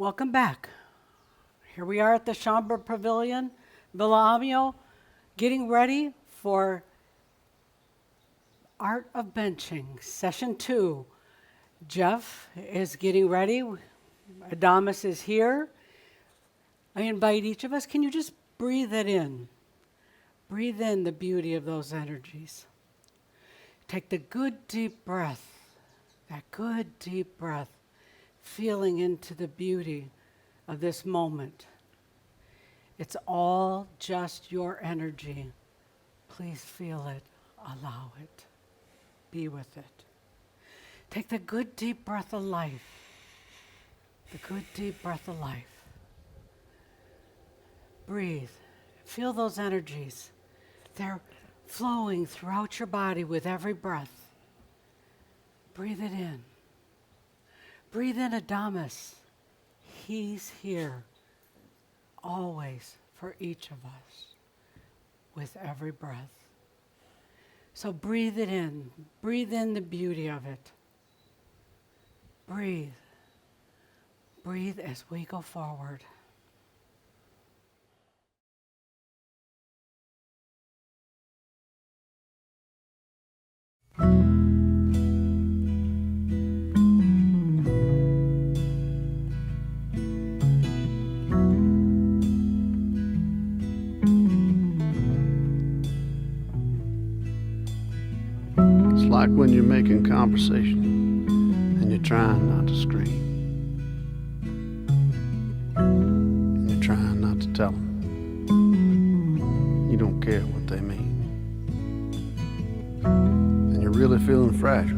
Welcome back. Here we are at the Schomburg Pavilion, Villa Amio, getting ready for Art of Benching, Session 2. Jeff is getting ready. Adamus is here. I invite each of us, can you just breathe it in? Breathe in the beauty of those energies. Take the good deep breath, that good deep breath, feeling into the beauty of this moment. It's all just your energy. Please feel it, allow it, be with it. Take the good deep breath of life, the good deep breath of life. Breathe, feel those energies. They're flowing throughout your body with every breath. Breathe it in. Breathe in Adamus. He's here always for each of us with every breath. So breathe it in. Breathe in the beauty of it. Breathe. Breathe as we go forward. It's like when you're making conversation and you're trying not to scream. And you're trying not to tell them. You don't care what they mean. And you're really feeling fragile.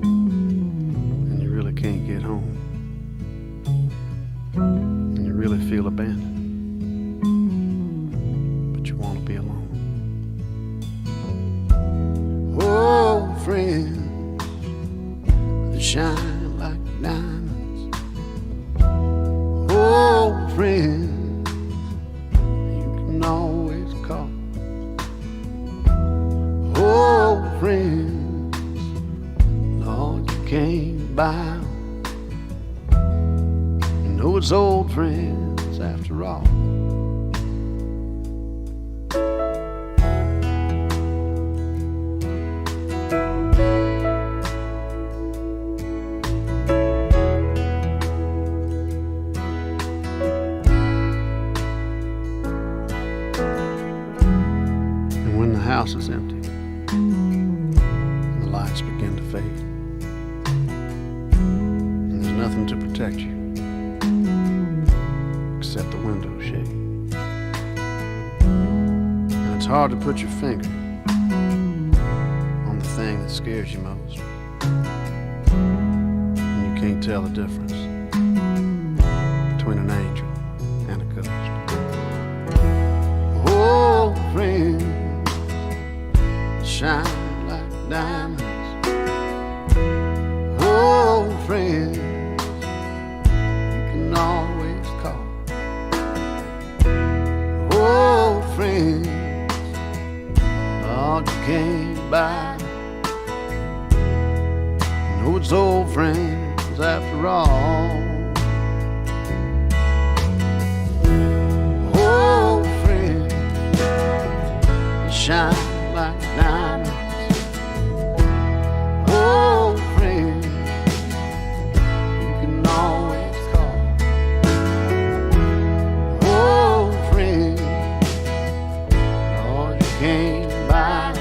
And you really can't get home. And you really feel abandoned. But you want to be alone. Oh, friends, that shine like diamonds. Oh, friends, you can always call. Oh, friends, Lord, you can't buy 'em. You know it's old friends after all. The house is empty and the lights begin to fade and there's nothing to protect you except the window shade, and it's hard to put your finger on the thing that scares you most, and you can't tell the difference between an angel and a ghost. Oh, friend, shine like diamonds. Oh, friends, you can always call. Oh, friends, Lord, you can't buy. You know it's old friends after all. Oh, friends, shine like diamonds. Oh, friend, you can always call. Oh, friend, Lord, you can't buy.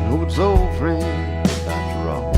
No, it's old friends after all.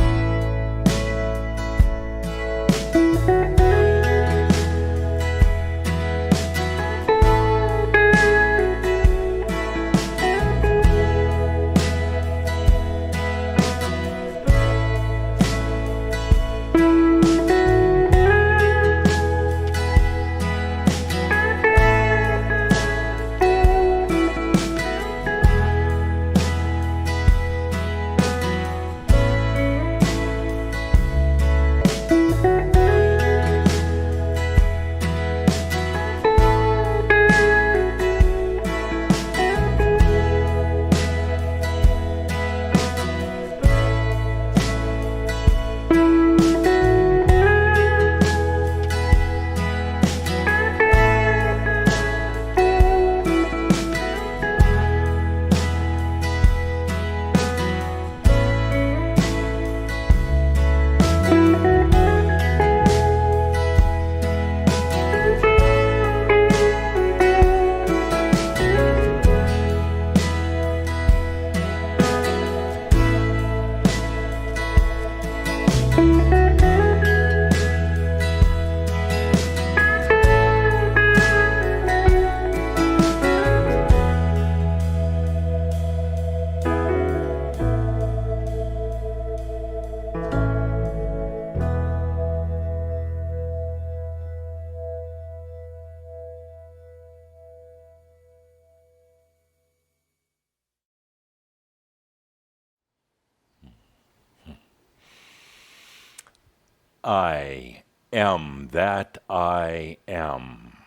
I am that I am,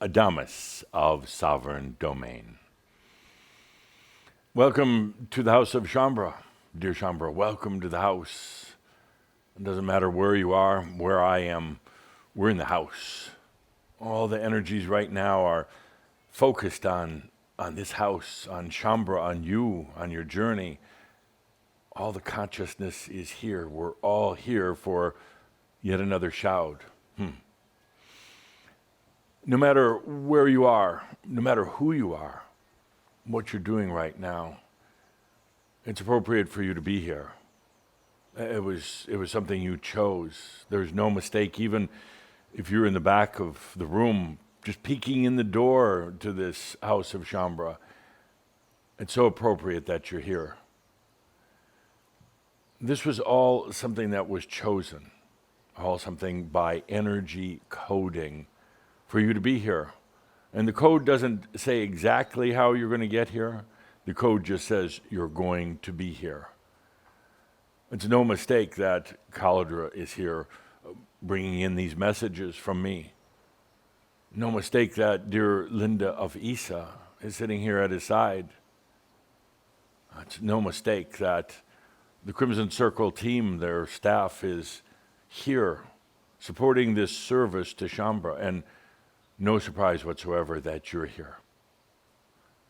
Adamus of Sovereign Domain. Welcome to the house of Shaumbra. Dear Shaumbra, welcome to the house. It doesn't matter where you are, where I am, we're in the house. All the energies right now are focused on this house, on Shaumbra, on you, on your journey. All the consciousness is here. We're all here for yet another shout. No matter where you are, no matter who you are, what you're doing right now, it's appropriate for you to be here. It was something you chose. There's no mistake, even if you're in the back of the room, just peeking in the door to this house of Shaumbra. It's so appropriate that you're here. This was all something that was chosen, all something by energy coding for you to be here. And the code doesn't say exactly how you're going to get here. The code just says you're going to be here. It's no mistake that Kaladra is here bringing in these messages from me. No mistake that dear Linda of Isa is sitting here at his side. It's no mistake that the Crimson Circle team, their staff, is here supporting this service to Shaumbra, and no surprise whatsoever that you're here.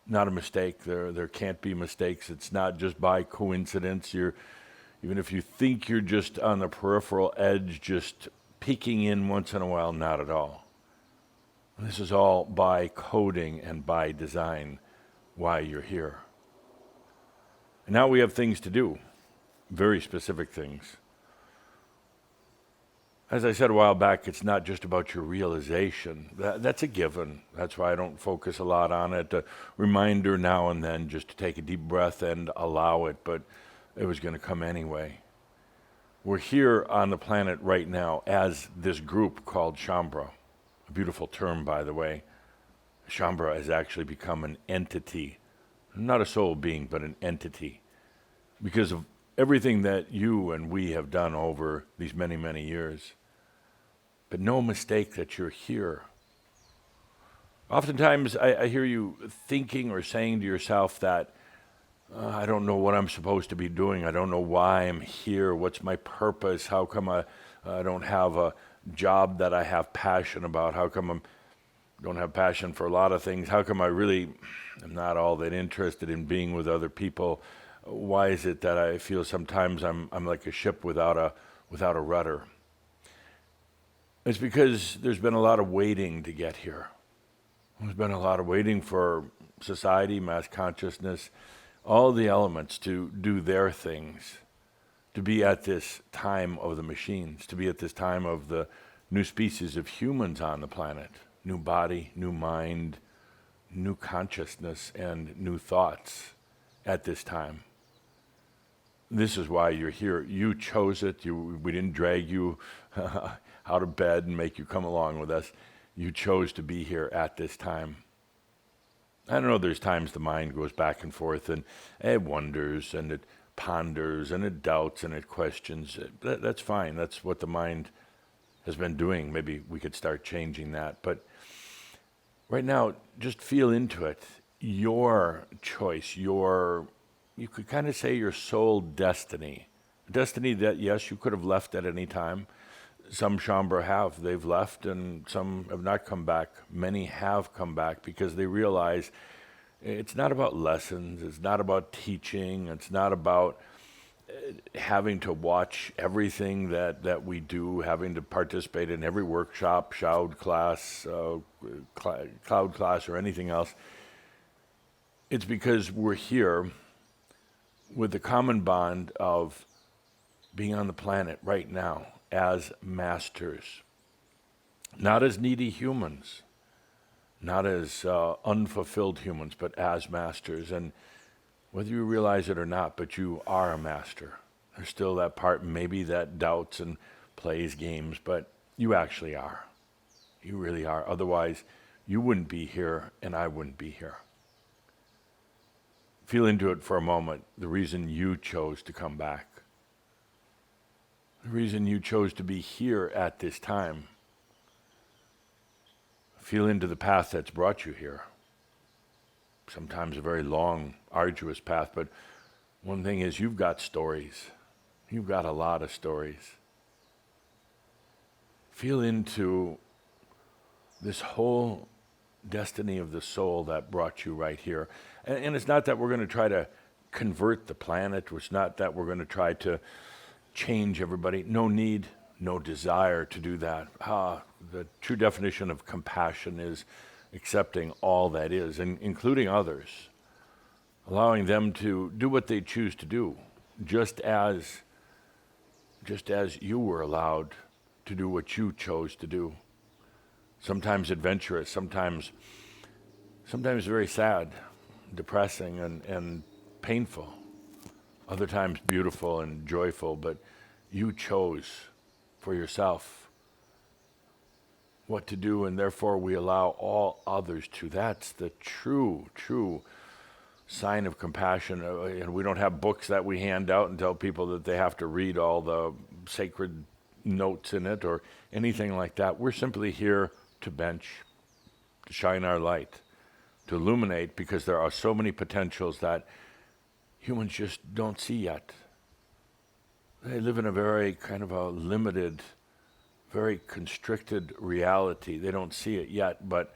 Not a mistake. There can't be mistakes. It's not just by coincidence. Even if you think you're just on the peripheral edge, just peeking in once in a while, not at all. This is all by coding and by design why you're here. And now we have things to do, very specific things. As I said a while back, it's not just about your realization. That's a given. That's why I don't focus a lot on it. A reminder now and then just to take a deep breath and allow it, but it was going to come anyway. We're here on the planet right now as this group called Shaumbra. A beautiful term, by the way. Shaumbra has actually become an entity. Not a soul being, but an entity. Because of everything that you and we have done over these many, many years. But no mistake that you're here. Oftentimes I hear you thinking or saying to yourself that, I don't know what I'm supposed to be doing. I don't know why I'm here. What's my purpose? How come I don't have a job that I have passion about? How come I don't have passion for a lot of things? How come I really am not all that interested in being with other people? Why is it that I feel sometimes I'm like a ship without a rudder? It's because there's been a lot of waiting to get here. There's been a lot of waiting for society, mass consciousness, all the elements to do their things, to be at this time of the machines, to be at this time of the new species of humans on the planet, new body, new mind, new consciousness, and new thoughts at this time. This is why you're here. You chose it. We didn't drag you out of bed and make you come along with us. You chose to be here at this time. I don't know, there's times the mind goes back and forth and it wonders and it ponders and it doubts and it questions. That's fine. That's what the mind has been doing. Maybe we could start changing that. But right now, just feel into it. Your choice, you could kind of say your soul destiny. Destiny that, yes, you could have left at any time. Some Shaumbra have. They've left and some have not come back. Many have come back because they realize it's not about lessons. It's not about teaching. It's not about having to watch everything that we do, having to participate in every workshop, cloud class, or anything else. It's because we're here with the common bond of being on the planet right now as masters, not as needy humans, not as unfulfilled humans, but as masters. And whether you realize it or not, but you are a master. There's still that part, maybe that doubts and plays games, but you actually are. You really are. Otherwise, you wouldn't be here and I wouldn't be here. Feel into it for a moment, the reason you chose to come back. the reason you chose to be here at this time. Feel into the path that's brought you here. Sometimes a very long, arduous path, but one thing is you've got stories. You've got a lot of stories. Feel into this whole destiny of the soul that brought you right here. And it's not that we're going to try to convert the planet. It's not that we're going to try to change everybody. No need, no desire to do that. The true definition of compassion is accepting all that is, and including others, allowing them to do what they choose to do, just as you were allowed to do what you chose to do. Sometimes adventurous, sometimes very sad, depressing, and painful. Other times beautiful and joyful, but you chose for yourself what to do, and therefore we allow all others to. That's the true sign of compassion. And we don't have books that we hand out and tell people that they have to read all the sacred notes in it or anything like that. We're simply here to bench, to shine our light, to illuminate, because there are so many potentials that humans just don't see yet. They live in a very kind of a limited, very constricted reality. They don't see it yet, but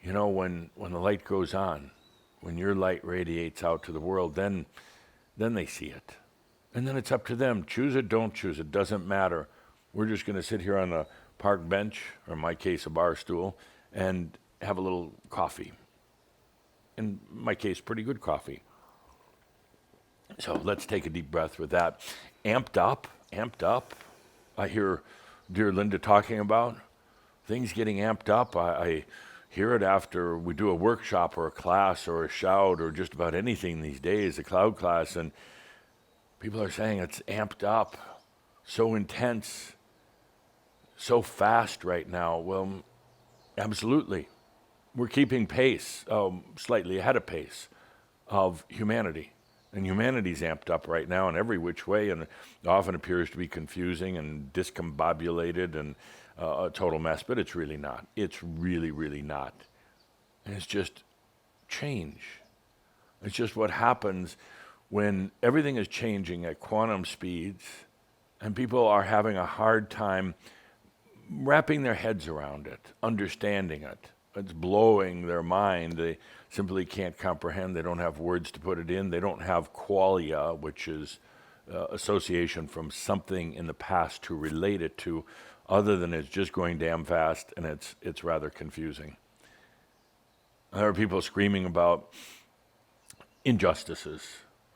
you know, when the light goes on, when your light radiates out to the world, then they see it. And then it's up to them. Choose it, don't choose it, doesn't matter. We're just going to sit here on a park bench, or in my case, a bar stool, and have a little coffee. In my case, pretty good coffee. So let's take a deep breath with that. Amped up. I hear dear Linda talking about things getting amped up. I hear it after we do a workshop or a class or a shout or just about anything these days, a cloud class, and people are saying it's amped up, so intense, so fast right now. Well, absolutely. We're keeping pace, slightly ahead of pace of humanity. And humanity's amped up right now in every which way, and it often appears to be confusing and discombobulated and a total mess, but it's really not. It's really, really not. And it's just change. It's just what happens when everything is changing at quantum speeds and people are having a hard time wrapping their heads around it, understanding it. It's blowing their mind. They simply can't comprehend. They don't have words to put it in. They don't have qualia, which is association from something in the past to relate it to, other than it's just going damn fast and it's rather confusing. There are people screaming about injustices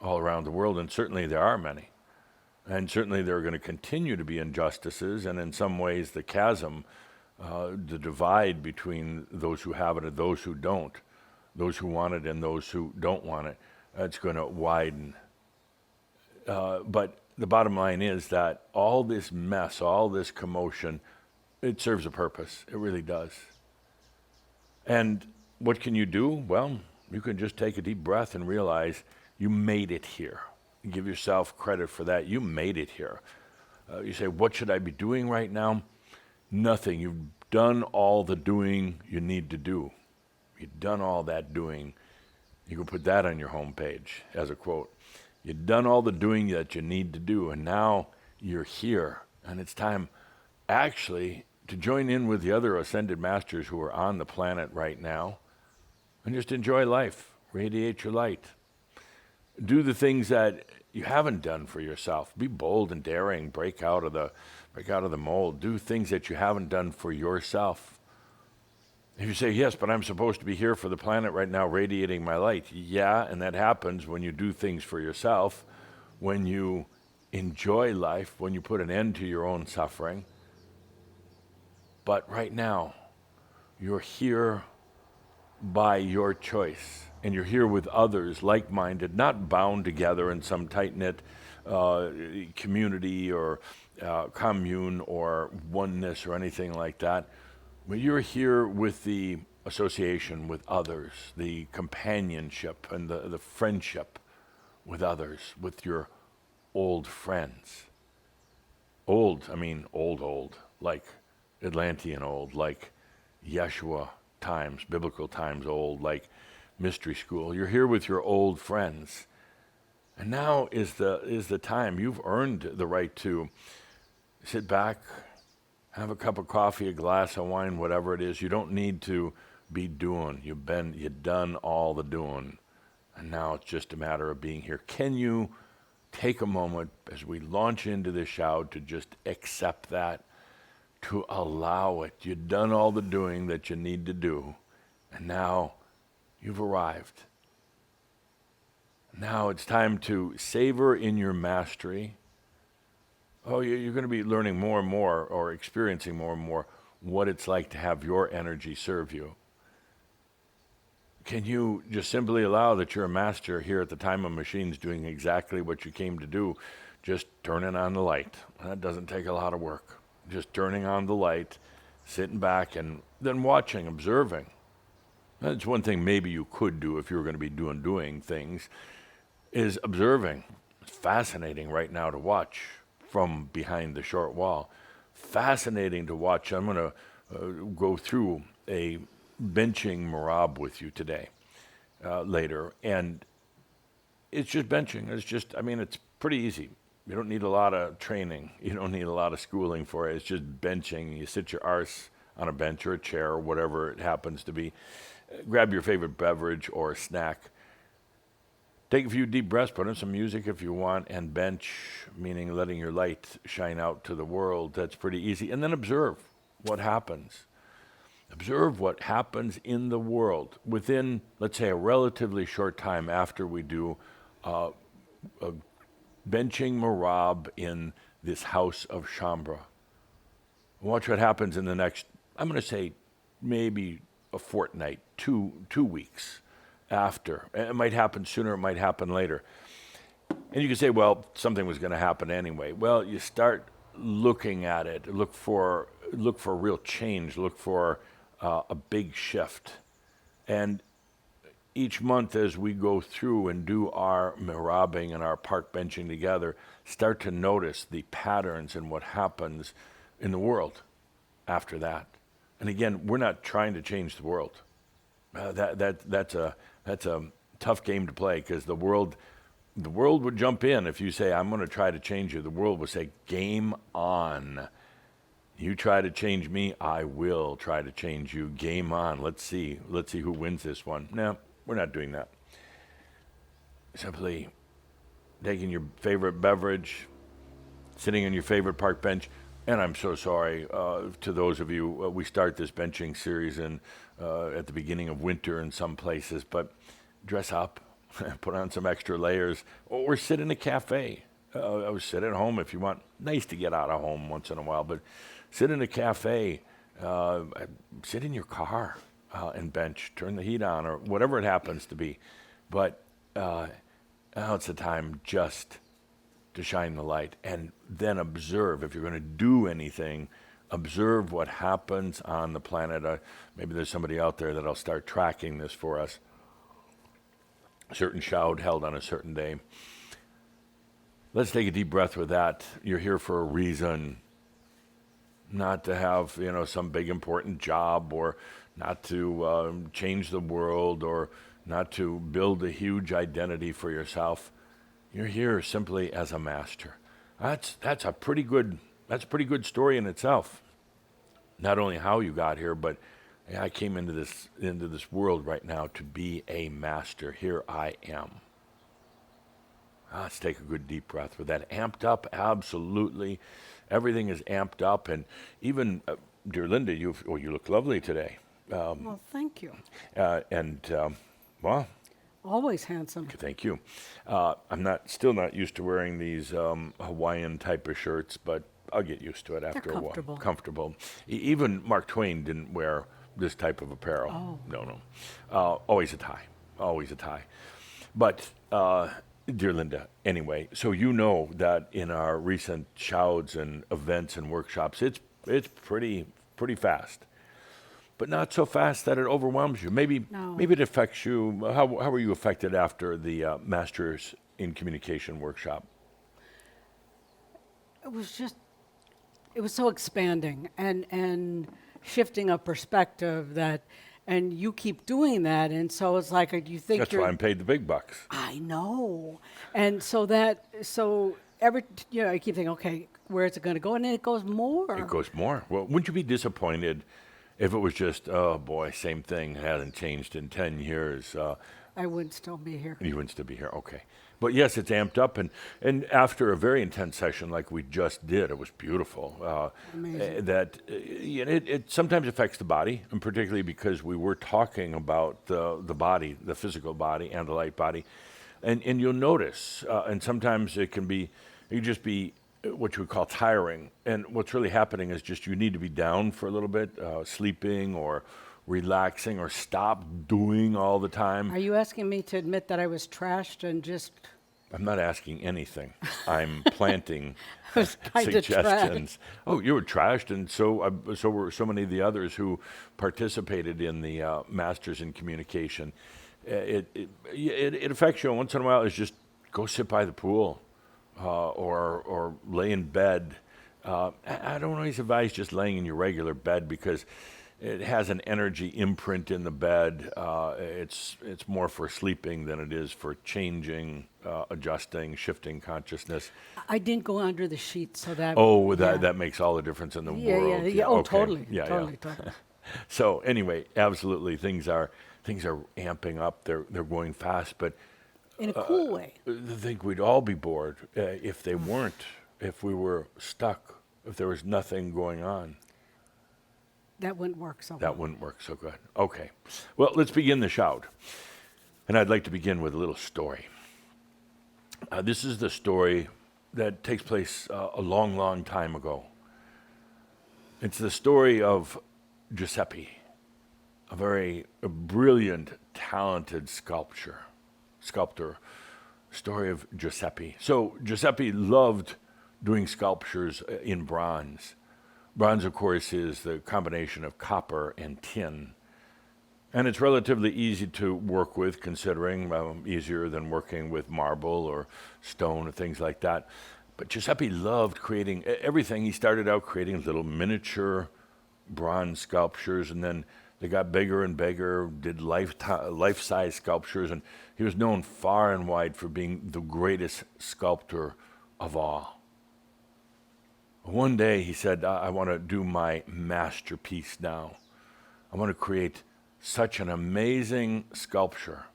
all around the world, and certainly there are many. And certainly there are going to continue to be injustices, and in some ways the chasm, the divide between those who have it and those who don't, those who want it and those who don't want it, it's going to widen. But the bottom line is that all this mess, all this commotion, it serves a purpose. It really does. And what can you do? Well, you can just take a deep breath and realize you made it here. Give yourself credit for that. You made it here. You say, what should I be doing right now? Nothing. You've done all the doing you need to do. You've done all that doing. You can put that on your homepage as a quote. You've done all the doing that you need to do, and now you're here. And it's time actually to join in with the other ascended masters who are on the planet right now and just enjoy life. Radiate your light. Do the things that you haven't done for yourself. Be bold and daring. Break out of the mold. Do things that you haven't done for yourself. If you say, yes, but I'm supposed to be here for the planet right now radiating my light. Yeah, and that happens when you do things for yourself, when you enjoy life, when you put an end to your own suffering. But right now, you're here by your choice. And you're here with others, like-minded, not bound together in some tight-knit community or commune or oneness or anything like that. But you're here with the association with others, the companionship and the friendship with others, with your old friends. Old, I mean old, like Atlantean old, like Yeshua times, biblical times old, like mystery school. You're here with your old friends. And now is the time. You've earned the right to sit back, have a cup of coffee, a glass of wine, whatever it is. You don't need to be doing. You've done all the doing. And now it's just a matter of being here. Can you take a moment as we launch into this shout to just accept that, to allow it? You've done all the doing that you need to do, and now you've arrived. Now it's time to savor in your mastery. Oh, you're going to be learning more and more, or experiencing more and more, what it's like to have your energy serve you. Can you just simply allow that you're a master here at the Time of Machines, doing exactly what you came to do, just turning on the light? That doesn't take a lot of work. Just turning on the light, sitting back, and then watching, observing. That's one thing maybe you could do if you were going to be doing things, is observing. It's fascinating right now to watch from behind the short wall. Fascinating to watch. I'm going to go through a benching Marab with you today, later. And it's just benching. It's pretty easy. You don't need a lot of training. You don't need a lot of schooling for it. It's just benching. You sit your arse on a bench or a chair or whatever it happens to be. Grab your favorite beverage or snack. Take a few deep breaths, put in some music if you want, and bench, meaning letting your light shine out to the world. That's pretty easy. And then observe what happens. Observe what happens in the world within, let's say, a relatively short time after we do a benching Marab in this house of Shambra. Watch what happens in the next, I'm going to say, maybe a fortnight, two weeks after. It might happen sooner, it might happen later. And you can say, well, something was going to happen anyway. Well, you start looking at it, look for real change, look for a big shift. And each month as we go through and do our mirabbing and our park benching together, start to notice the patterns and what happens in the world after that. And again, we're not trying to change the world. That's a tough game to play, because the world would jump in if you say, I'm going to try to change you. The world would say, game on. You try to change me, I will try to change you. Game on. Let's see who wins this one. No, we're not doing that. Simply taking your favorite beverage, sitting on your favorite park bench. And I'm so sorry to those of you, we start this benching series at the beginning of winter in some places, but dress up, put on some extra layers, or sit in a cafe. Or sit at home if you want. Nice to get out of home once in a while, but sit in a cafe, sit in your car and bench, turn the heat on, or whatever it happens to be. But now it's the time just to shine the light, and then observe. If you're going to do anything, observe what happens on the planet. Maybe there's somebody out there that'll start tracking this for us. A certain shout held on a certain day. Let's take a deep breath with that. You're here for a reason. Not to have, some big important job, or not to change the world, or not to build a huge identity for yourself. You're here simply as a master. That's a pretty good story in itself. Not only how you got here, but I came into this world right now to be a master. Here I am. Let's take a good deep breath with that. Amped up, absolutely. Everything is amped up, and even, dear Linda, you look lovely today. Well, thank you. Well, Always handsome. thank you. I'm still not used to wearing these Hawaiian type of shirts, but I'll get used to it after a while. comfortable. Comfortable. Even Mark Twain didn't wear this type of apparel. Oh. No. Always a tie. But, dear Linda, anyway, so you know that in our recent shouts and events and workshops, it's pretty fast. But not so fast that it overwhelms you. Maybe it affects you. How were you affected after the Masters in Communication workshop? It was just it was so expanding and shifting a perspective that, and you keep doing that, and so it's like, do you think That's you're? why I'm paid the big bucks. I know, and so I keep thinking, okay, where is it going to go, and then it goes more. It goes more. Well, wouldn't you be disappointed if it was just, oh boy, same thing, hasn't changed in 10 years? I wouldn't still be here. You wouldn't still be here, okay. But yes, it's amped up, and after a very intense session like we just did, it was beautiful. Amazing. It sometimes affects the body, and particularly because we were talking about the body, the physical body, and the light body, and you'll notice, and sometimes it can just be what you would call tiring, and what's really happening is just you need to be down for a little bit, sleeping or relaxing or stop doing all the time. Are you asking me to admit that I was trashed and just I'm not asking anything. I'm planting was kinda suggestions. Oh, you were trashed, and so were so many of the others who participated in the Masters in Communication. It affects you. Once in a while, it's just go sit by the pool or lay in bed. I don't always advise just laying in your regular bed because it has an energy imprint in the bed. It's more for sleeping than it is for changing, adjusting, shifting consciousness. I didn't go under the sheet, so that. Oh, well, yeah. that makes all the difference in the Yeah, world. yeah. Oh, okay. totally, Yeah, totally, yeah. totally. So anyway, absolutely, things are amping up. They're going fast, but In a cool way. I think we'd all be bored if they weren't. If we were stuck, if there was nothing going on. That wouldn't work so That well. wouldn't work so good. Okay. Well, let's begin the shout. And I'd like to begin with a little story. This is the story that takes place a long, long time ago. It's the story of Giuseppe, a brilliant, talented sculptor. Story of Giuseppe. So Giuseppe loved doing sculptures in bronze. Bronze, of course, is the combination of copper and tin. And it's relatively easy to work with, considering easier than working with marble or stone or things like that. But Giuseppe loved creating everything. He started out creating little miniature bronze sculptures, and then they got bigger and bigger, did life-size sculptures, and he was known far and wide for being the greatest sculptor of all. One day he said, I want to do my masterpiece now. I want to create such an amazing sculpture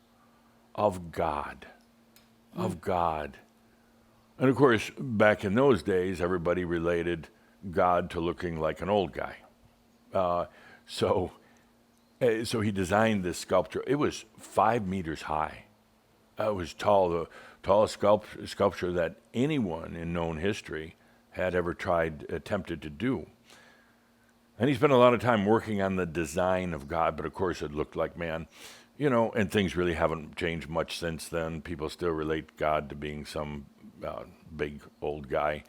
of God. Of God. And of course, back in those days, everybody related God to looking like an old guy. So he designed this sculpture. It was 5 meters high. It was tall, the tallest sculpture that anyone in known history had ever attempted to do. And he spent a lot of time working on the design of God, but of course it looked like man. And things really haven't changed much since then. People still relate God to being some big old guy.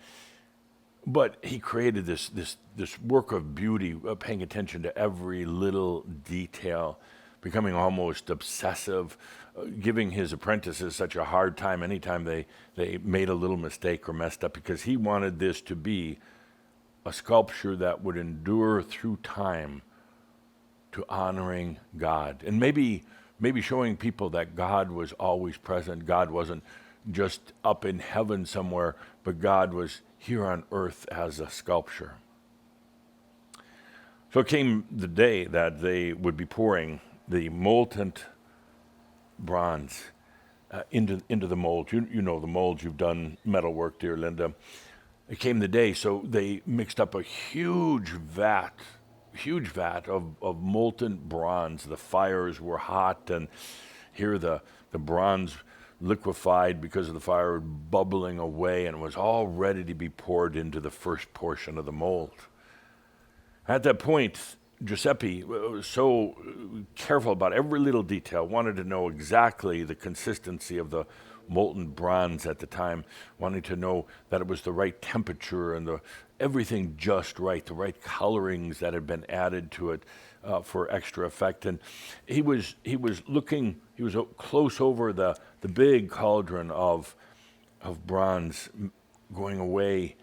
But he created this work of beauty, paying attention to every little detail, becoming almost obsessive, giving his apprentices such a hard time anytime they made a little mistake or messed up, because he wanted this to be a sculpture that would endure through time to honoring God. And maybe showing people that God was always present. God wasn't just up in heaven somewhere, but God was here on earth as a sculpture. So it came the day that they would be pouring the molten bronze into the mold. You know the molds. You've done metal work, dear Linda. It came the day, so they mixed up a huge vat of molten bronze. The fires were hot, and here the bronze liquefied because of the fire, bubbling away, and was all ready to be poured into the first portion of the mold. At that point, Giuseppe was so careful about every little detail, wanted to know exactly the consistency of the molten bronze at the time, wanting to know that it was the right temperature and everything just right, the right colorings that had been added to it for extra effect. And he was close over the big cauldron of bronze, going away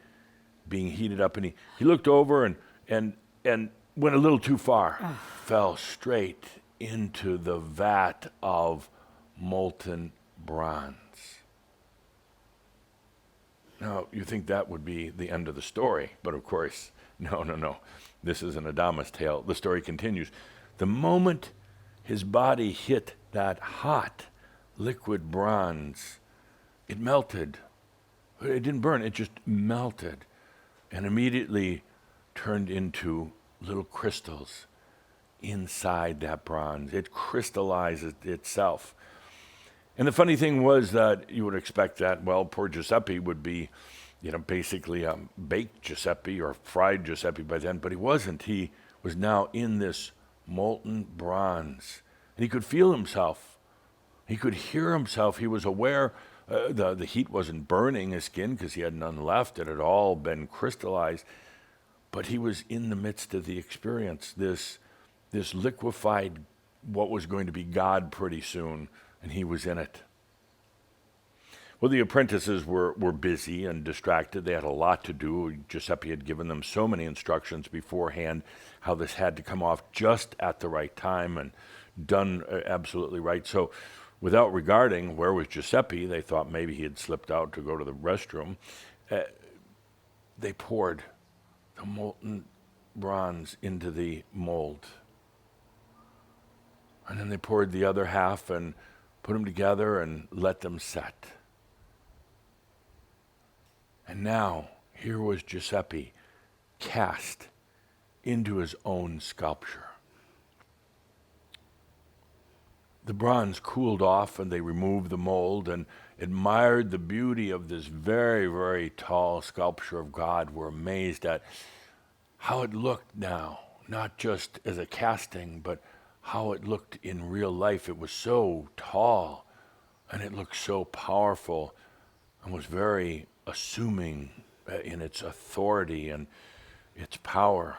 being heated up, and he looked over and went a little too far, fell straight into the vat of molten bronze. Now, you think that would be the end of the story, but of course, no. This is an Adamus tale. The story continues. The moment his body hit that hot liquid bronze, it melted. It didn't burn, it just melted and immediately turned into little crystals inside that bronze. It crystallized itself. And the funny thing was that you would expect that, well, poor Giuseppe would be, basically baked Giuseppe or fried Giuseppe by then, but he wasn't. He was now in this molten bronze. And he could feel himself. He could hear himself. He was aware the heat wasn't burning his skin because he had none left. It had all been crystallized. But he was in the midst of the experience, this liquefied, what was going to be God pretty soon, and he was in it. Well, the apprentices were busy and distracted. They had a lot to do. Giuseppe had given them so many instructions beforehand, how this had to come off just at the right time and done absolutely right. So without regarding where was Giuseppe, they thought maybe he had slipped out to go to the restroom. They poured the molten bronze into the mold. And then they poured the other half and put them together and let them set. And now, here was Giuseppe cast into his own sculpture. The bronze cooled off and they removed the mold and admired the beauty of this very, very tall sculpture of God. Were amazed at how it looked now, not just as a casting, but how it looked in real life. It was so tall and it looked so powerful and was very assuming in its authority and its power.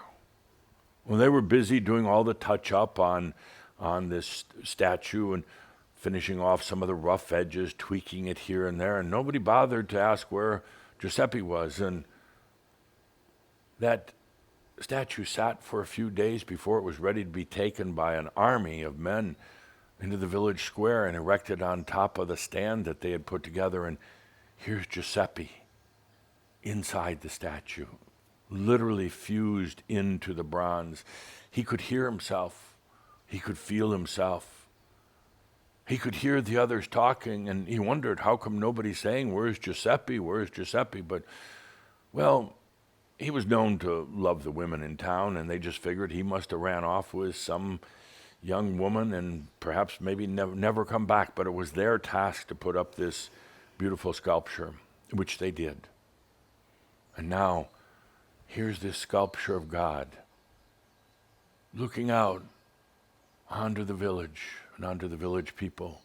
Well, they were busy doing all the touch-up on this statue and finishing off some of the rough edges, tweaking it here and there, and nobody bothered to ask where Giuseppe was. And that statue sat for a few days before it was ready to be taken by an army of men into the village square and erected on top of the stand that they had put together. And here's Giuseppe inside the statue, literally fused into the bronze. He could hear himself. He could feel himself. He could hear the others talking, and he wondered, how come nobody's saying, where's Giuseppe, where's Giuseppe? But, well, he was known to love the women in town, and they just figured he must have ran off with some young woman and perhaps maybe never come back. But it was their task to put up this beautiful sculpture, which they did. And now, here's this sculpture of God looking out onto the village and onto the village people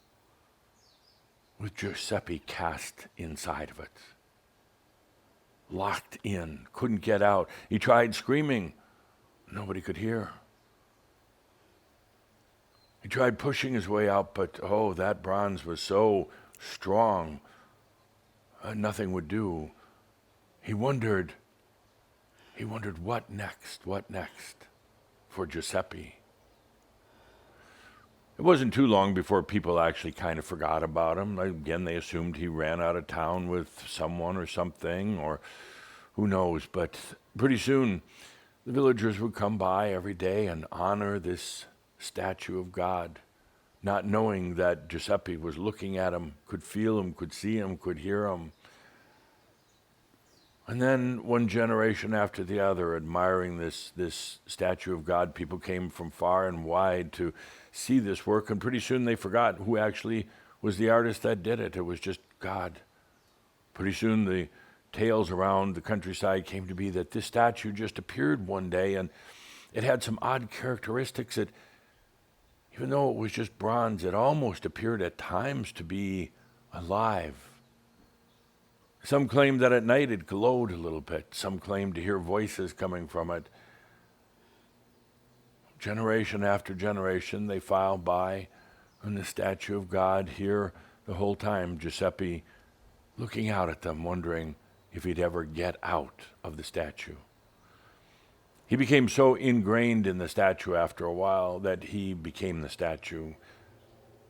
with Giuseppe cast inside of it. Locked in, couldn't get out. He tried screaming, nobody could hear. He tried pushing his way out, but that bronze was so strong, nothing would do. He wondered what next for Giuseppe. It wasn't too long before people actually kind of forgot about him. Again, they assumed he ran out of town with someone or something, or who knows. But pretty soon, the villagers would come by every day and honor this statue of God, not knowing that Giuseppe was looking at him, could feel him, could see him, could hear him. And then one generation after the other, admiring this statue of God, people came from far and wide to see this work, and pretty soon they forgot who actually was the artist that did it. It was just God. Pretty soon the tales around the countryside came to be that this statue just appeared one day, and it had some odd characteristics. That even though it was just bronze, it almost appeared at times to be alive. Some claimed that at night it glowed a little bit. Some claimed to hear voices coming from it. Generation after generation, they filed by on the statue of God here the whole time, Giuseppe looking out at them, wondering, if he'd ever get out of the statue. He became so ingrained in the statue after a while that he became the statue.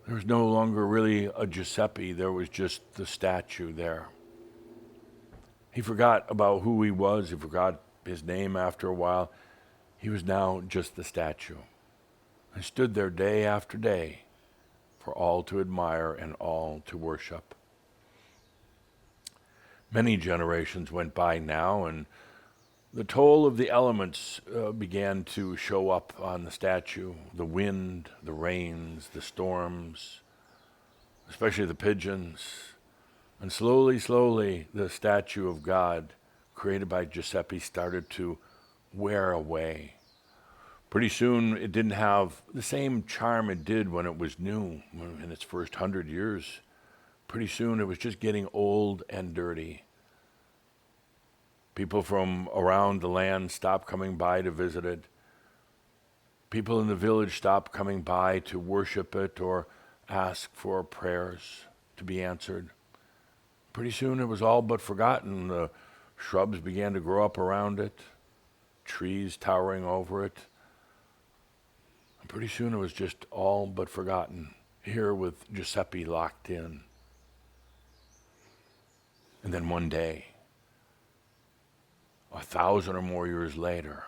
There was no longer really a Giuseppe, there was just the statue there. He forgot about who he was, he forgot his name after a while. He was now just the statue. And stood there day after day for all to admire and all to worship. Many generations went by now, and the toll of the elements began to show up on the statue. The wind, the rains, the storms, especially the pigeons. And slowly, slowly, the statue of God created by Giuseppe started to wear away. Pretty soon, it didn't have the same charm it did when it was new, in its first 100 years. Pretty soon, it was just getting old and dirty. People from around the land stopped coming by to visit it. People in the village stopped coming by to worship it or ask for prayers to be answered. Pretty soon it was all but forgotten. The shrubs began to grow up around it, trees towering over it. And pretty soon it was just all but forgotten, here with Giuseppe locked in. And then one day, 1,000 or more years later,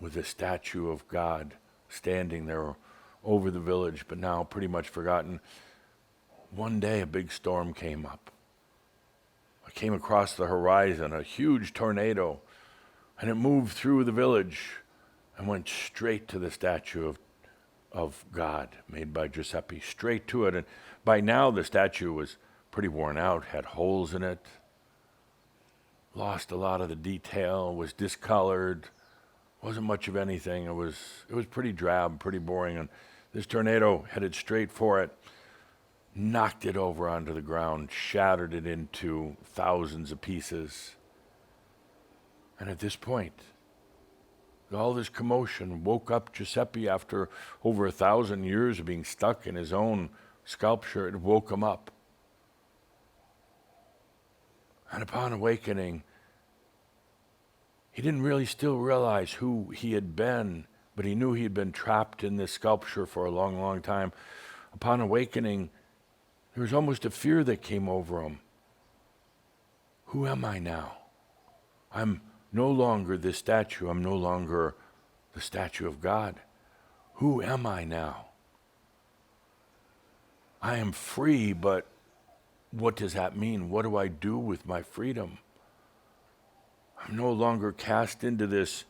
with the statue of God standing there over the village, but now pretty much forgotten, one day a big storm came up. It came across the horizon, a huge tornado, and it moved through the village and went straight to the statue of God made by Giuseppe, straight to it. And by now the statue was pretty worn out, had holes in it, lost a lot of the detail, was discolored, wasn't much of anything. It was pretty drab, pretty boring. And this tornado headed straight for it, knocked it over onto the ground, shattered it into thousands of pieces. And at this point, all this commotion woke up Giuseppe after over 1,000 years of being stuck in his own sculpture. It woke him up. And upon awakening, he didn't really still realize who he had been, but he knew he had been trapped in this sculpture for a long, long time. Upon awakening, there was almost a fear that came over him. Who am I now? I'm no longer this statue. I'm no longer the statue of God. Who am I now? I am free, but what does that mean? What do I do with my freedom? I'm no longer cast into this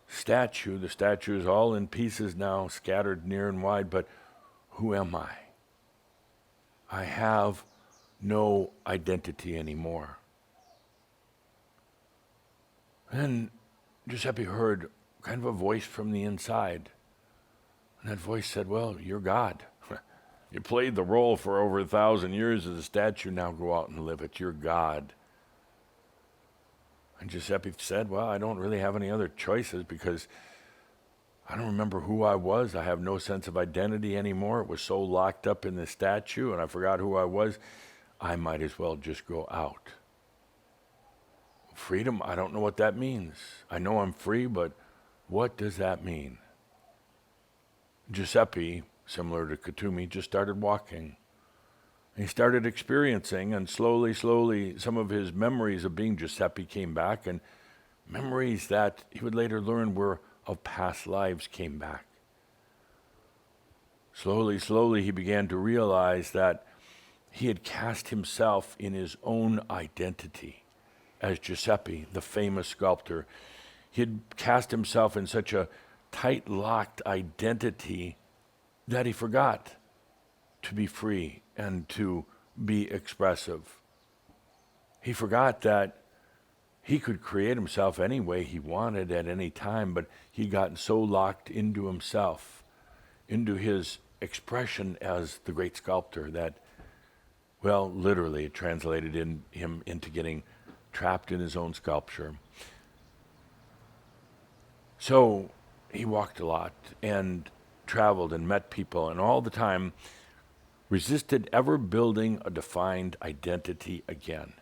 statue. The statue is all in pieces now, scattered near and wide, but who am I? I have no identity anymore. Then Giuseppe heard kind of a voice from the inside. And that voice said, well, you're God. You played the role for over 1,000 years as a statue, now go out and live it. You're God. And Giuseppe said, well, I don't really have any other choices because I don't remember who I was. I have no sense of identity anymore. It was so locked up in the statue and I forgot who I was. I might as well just go out. Freedom, I don't know what that means. I know I'm free, but what does that mean? Giuseppe, similar to Kuthumi, just started walking. He started experiencing, and slowly, slowly, some of his memories of being Giuseppe came back, and memories that he would later learn were of past lives came back. Slowly, slowly, he began to realize that he had cast himself in his own identity as Giuseppe, the famous sculptor. He had cast himself in such a tight-locked identity that he forgot to be free and to be expressive. He forgot that he could create himself any way he wanted at any time, but he'd gotten so locked into himself, into his expression as the great sculptor that, well, literally it translated him into getting trapped in his own sculpture. So he walked a lot and traveled and met people, and all the time resisted ever building a defined identity again.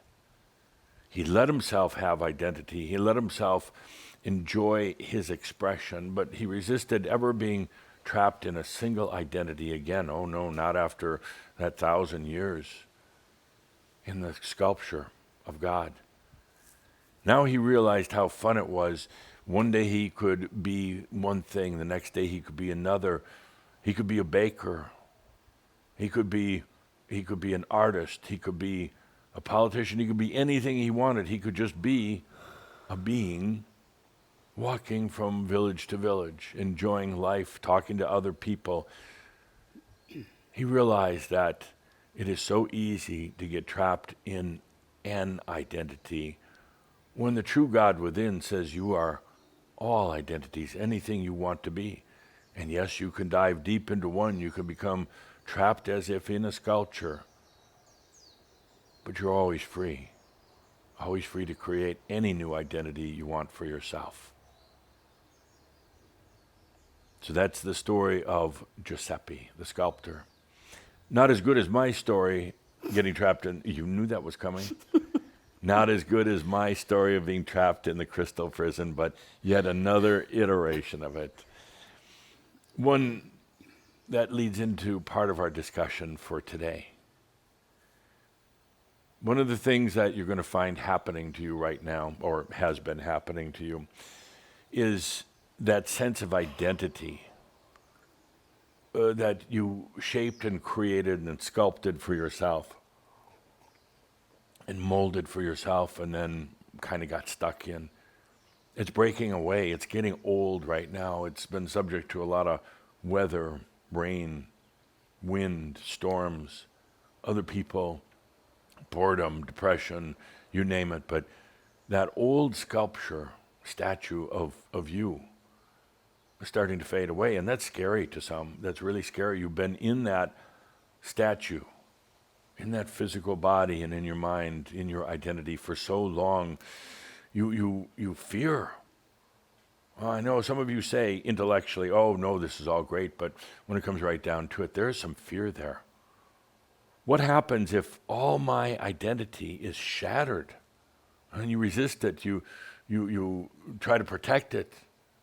He let himself have identity. He let himself enjoy his expression, but he resisted ever being trapped in a single identity again. Oh no, not after that 1,000 years in the sculpture of God. Now he realized how fun it was. One day he could be one thing, the next day he could be another. He could be a baker. He could be an artist. He could be a politician. He could be anything he wanted. He could just be a being walking from village to village, enjoying life, talking to other people. He realized that it is so easy to get trapped in an identity when the true God within says you are all identities, anything you want to be. And yes, you can dive deep into one. You can become trapped as if in a sculpture. But you're always free to create any new identity you want for yourself. So that's the story of Giuseppe, the sculptor. Not as good as my story, getting trapped in, you knew that was coming. Not as good as my story of being trapped in the crystal prison, but yet another iteration of it. One that leads into part of our discussion for today. One of the things that you're going to find happening to you right now, or has been happening to you, is that sense of identity that you shaped and created and sculpted for yourself and molded for yourself and then kind of got stuck in. It's breaking away. It's getting old right now. It's been subject to a lot of weather, rain, wind, storms, other people, boredom, depression, you name it. But that old statue of you is starting to fade away. And that's scary to some. That's really scary. You've been in that statue, in that physical body and in your mind, in your identity for so long. You fear. Well, I know some of you say intellectually, oh no, this is all great, but when it comes right down to it, there is some fear there. What happens if all my identity is shattered and you resist it, you try to protect it,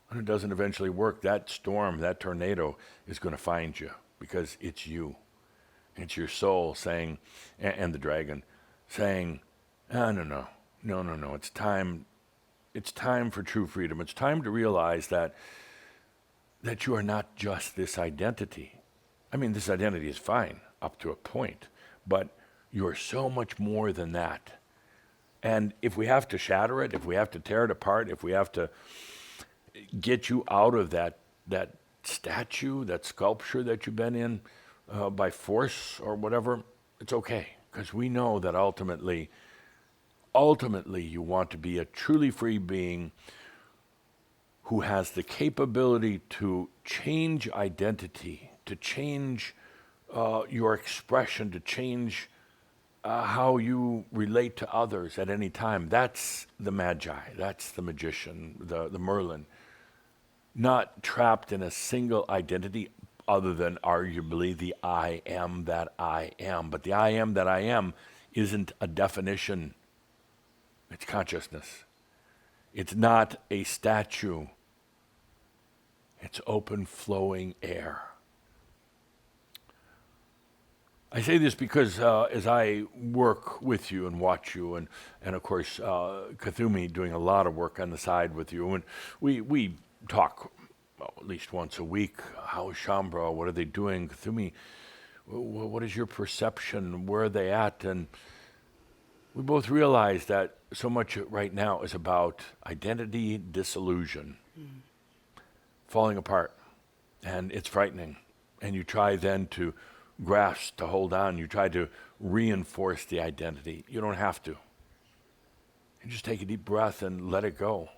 and it doesn't eventually work? That storm, that tornado is going to find you because it's you. It's your soul saying, and the dragon saying, no, it's time. It's time for true freedom. It's time to realize that you are not just this identity. I mean, this identity is fine up to a point, but you're so much more than that. And if we have to shatter it, if we have to tear it apart, if we have to get you out of that statue, that sculpture that you've been in by force or whatever, it's okay, because we know that ultimately you want to be a truly free being who has the capability to change identity, to change your expression, to change how you relate to others at any time. That's the Magi, that's the magician, the Merlin. Not trapped in a single identity other than arguably the I am that I am. But the I am that I am isn't a definition. It's consciousness. It's not a statue. It's open flowing air. I say this because as I work with you and watch you, and of course Kathumi doing a lot of work on the side with you, and we talk at least once a week. How is Shambhala? What are they doing? Kathumi, what is your perception? Where are they at? And we both realize that so much right now is about identity disillusion, falling apart, and it's frightening. And you try then to grasp, to hold on. You try to reinforce the identity. You don't have to. You just take a deep breath and let it go.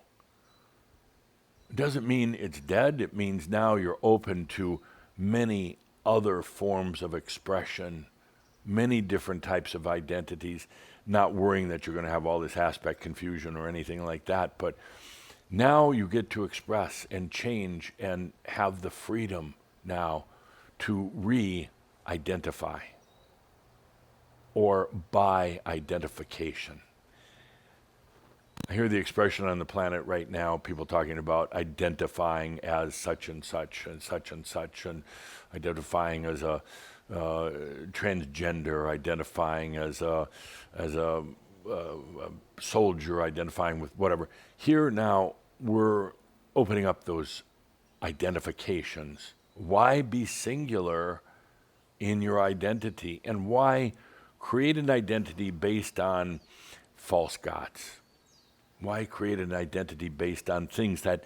It doesn't mean it's dead. It means now you're open to many other forms of expression, many different types of identities, not worrying that you're going to have all this aspect confusion or anything like that. But now you get to express and change and have the freedom now to re-identify or by identification. I hear the expression on the planet right now, people talking about identifying as such and such and such and such, and identifying as a transgender, identifying as a soldier, identifying with whatever. Here now, we're opening up those identifications. Why be singular in your identity? And why create an identity based on false gods? Why create an identity based on things that,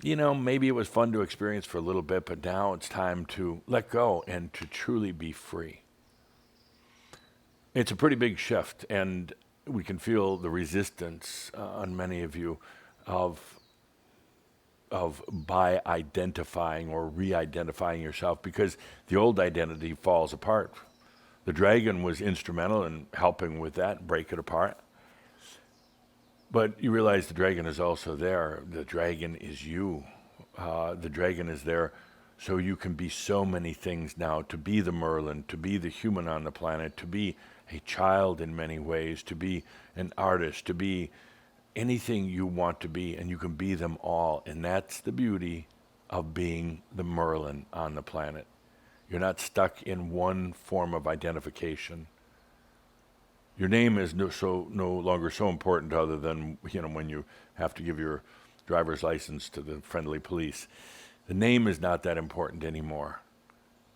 maybe it was fun to experience for a little bit, but now it's time to let go and to truly be free? It's a pretty big shift, and we can feel the resistance on many of you of by identifying or re-identifying yourself, because the old identity falls apart. The dragon was instrumental in helping with that, break it apart. But you realize the dragon is also there. The dragon is you. The dragon is there so you can be so many things now, to be the Merlin, to be the human on the planet, to be a child in many ways, to be an artist, to be anything you want to be, and you can be them all. And that's the beauty of being the Merlin on the planet. You're not stuck in one form of identification. Your name is no longer so important, other than when you have to give your driver's license to the friendly police. The name is not that important anymore.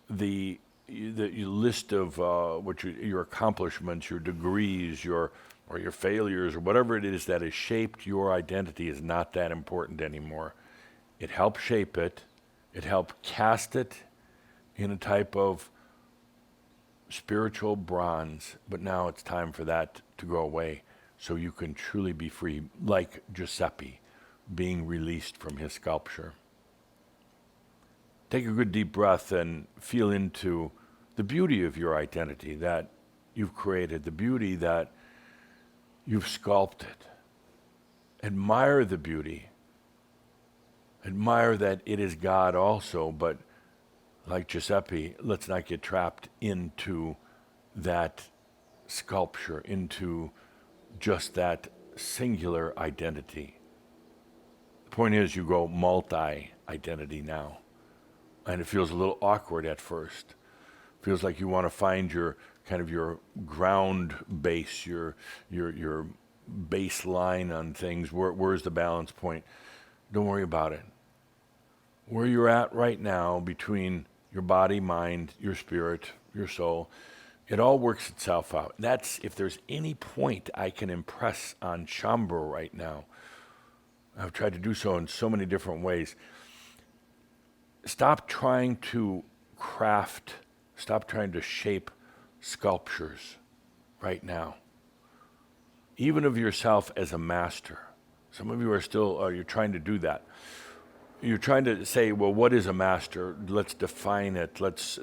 The list of your accomplishments, your degrees, or your failures, or whatever it is that has shaped your identity is not that important anymore. It helped shape it. It helped cast it in a type of spiritual bronze, but now it's time for that to go away so you can truly be free, like Giuseppe being released from his sculpture. Take a good deep breath and feel into the beauty of your identity that you've created, the beauty that you've sculpted. Admire the beauty. Admire that it is God also, but like Giuseppe, let's not get trapped into that sculpture, into just that singular identity. The point is, you go multi-identity now. And it feels a little awkward at first. Feels like you want to find your kind of your ground base, your baseline on things. Where's the balance point? Don't worry about it. Where you're at right now, between your body, mind, your spirit, your soul, it all works itself out. That's, if there's any point I can impress on Shaumbra right now, I've tried to do so in so many different ways. Stop trying to stop trying to shape sculptures right now. Even of yourself as a master. Some of you are still, you're trying to do that. You're trying to say, well, what is a master? Let's define it. Let's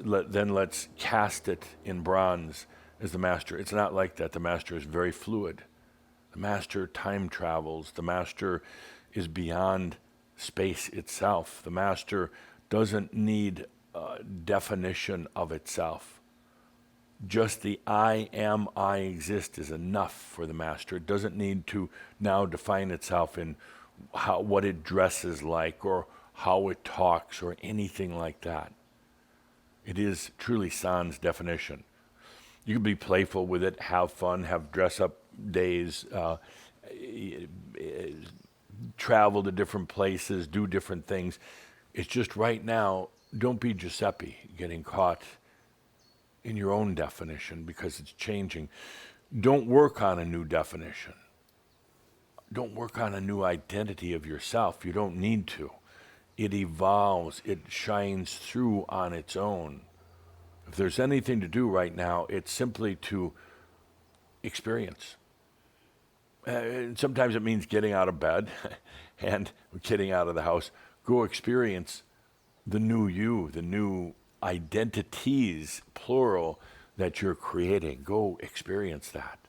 cast it in bronze as the master. It's not like that. The master is very fluid. The master time travels. The master is beyond space itself. The master doesn't need a definition of itself. Just the I am, I exist is enough for the master. It doesn't need to now define itself in what it dresses like, or how it talks, or anything like that. It is truly sans definition. You can be playful with it, have fun, have dress-up days, travel to different places, do different things. It's just right now, don't be Giuseppe getting caught in your own definition, because it's changing. Don't work on a new definition. Don't work on a new identity of yourself. You don't need to. It evolves. It shines through on its own. If there's anything to do right now, it's simply to experience. Sometimes it means getting out of bed and getting out of the house. Go experience the new you, the new identities, plural, that you're creating. Go experience that.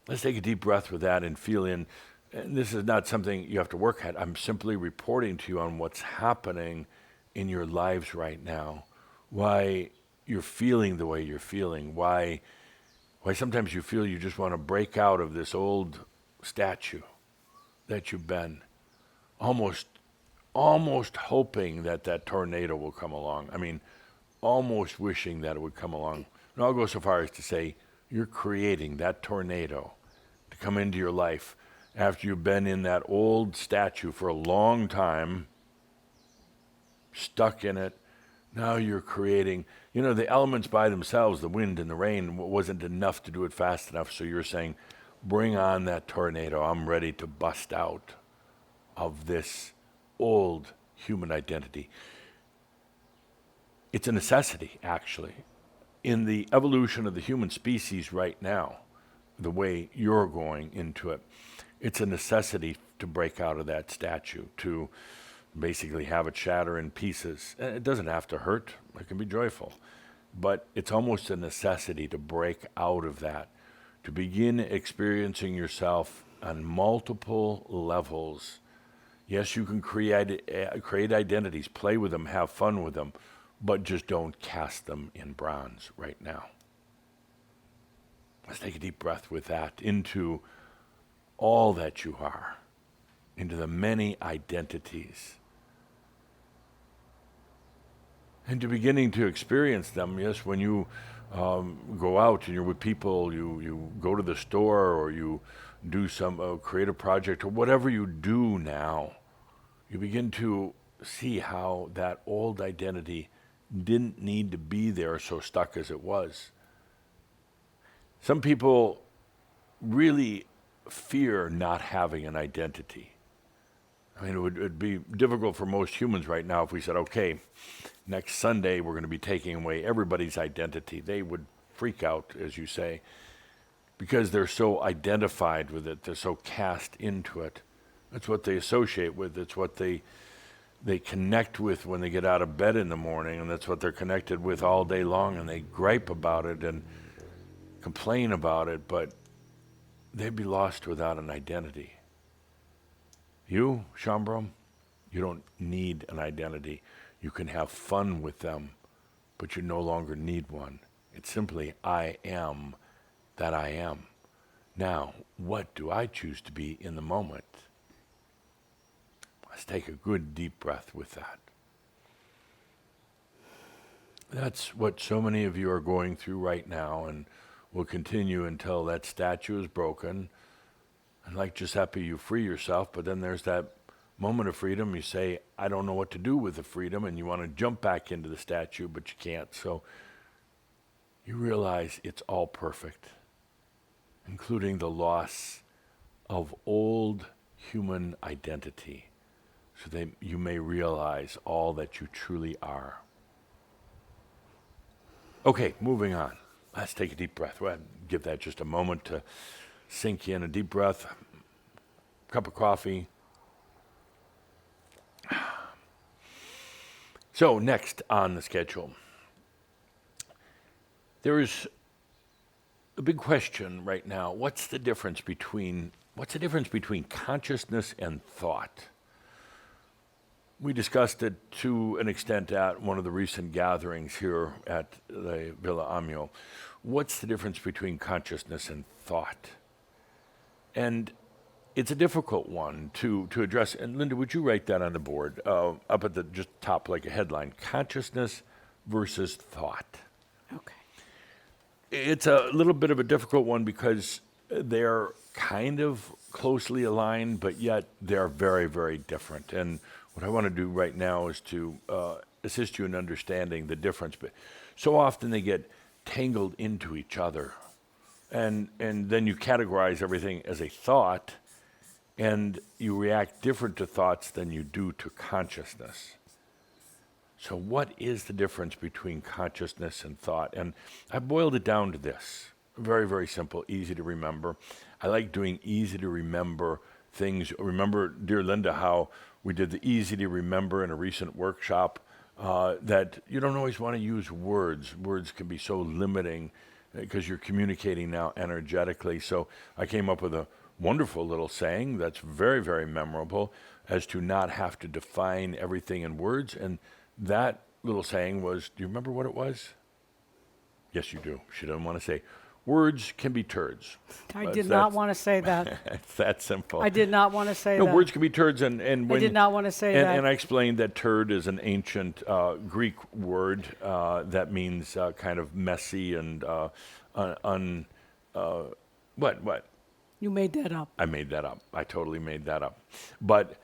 Let's take a deep breath with that and feel in. And this is not something you have to work at. I'm simply reporting to you on what's happening in your lives right now. Why you're feeling the way you're feeling. Why sometimes you feel you just want to break out of this old statue that you've been almost hoping that that tornado will come along. I mean, almost wishing that it would come along. And I'll go so far as to say you're creating that tornado to come into your life after you've been in that old statue for a long time, stuck in it. Now you're creating, the elements by themselves, the wind and the rain, wasn't enough to do it fast enough. So you're saying, bring on that tornado. I'm ready to bust out of this old human identity. It's a necessity, actually, in the evolution of the human species right now, the way you're going into it. It's a necessity to break out of that statue, to basically have it shatter in pieces. And it doesn't have to hurt. It can be joyful. But it's almost a necessity to break out of that, to begin experiencing yourself on multiple levels. Yes, you can create identities, play with them, have fun with them, but just don't cast them in bronze right now. Let's take a deep breath with that into all that you are, into the many identities. And to beginning to experience them, yes, when you go out and you're with people, you go to the store or you do some creative project or whatever you do now, you begin to see how that old identity didn't need to be there so stuck as it was. Some people really fear not having an identity. I mean, it'd be difficult for most humans right now if we said, okay, next Sunday we're going to be taking away everybody's identity. They would freak out, as you say, because they're so identified with it. They're so cast into it. That's what they associate with. It's what they connect with when they get out of bed in the morning, and that's what they're connected with all day long, and they gripe about it and complain about it, but they'd be lost without an identity. You, Shambram, you don't need an identity. You can have fun with them, but you no longer need one. It's simply, I am that I am. Now, what do I choose to be in the moment? Let's take a good deep breath with that. That's what so many of you are going through right now, and will continue until that statue is broken. And like Giuseppe, you free yourself, but then there's that moment of freedom. You say, I don't know what to do with the freedom, and you want to jump back into the statue, but you can't. So you realize it's all perfect, including the loss of old human identity, so that you may realize all that you truly are. Okay, moving on. Let's take a deep breath. We'll give that just a moment to sink in. A deep breath, cup of coffee. So next on the schedule, there is a big question right now. What's the difference between consciousness and thought? We discussed it to an extent at one of the recent gatherings here at the Villa Amio. What's the difference between consciousness and thought? And it's a difficult one to address. And Linda, would you write that on the board, up at the just top like a headline, consciousness versus thought? Okay. It's a little bit of a difficult one because they're kind of closely aligned, but yet they're very, very different. And what I want to do right now is to assist you in understanding the difference. But so often they get tangled into each other. And then you categorize everything as a thought, and you react different to thoughts than you do to consciousness. So what is the difference between consciousness and thought? And I boiled it down to this. Very, very simple, easy to remember. I like doing easy to remember things. Remember, dear Linda, how we did the easy to remember in a recent workshop, that you don't always want to use words. Words can be so limiting because you're communicating now energetically. So I came up with a wonderful little saying that's very, very memorable as to not have to define everything in words. And that little saying was, do you remember what it was? Yes, you do. She doesn't want to say, Words can be turds. I did not want to say that. It's that simple. I did not want to say No, that. words can be turds, and when I did not want to say that. and I explained that turd is an ancient Greek word that means kind of messy and what? You made that up. I made that up. I totally made that up. But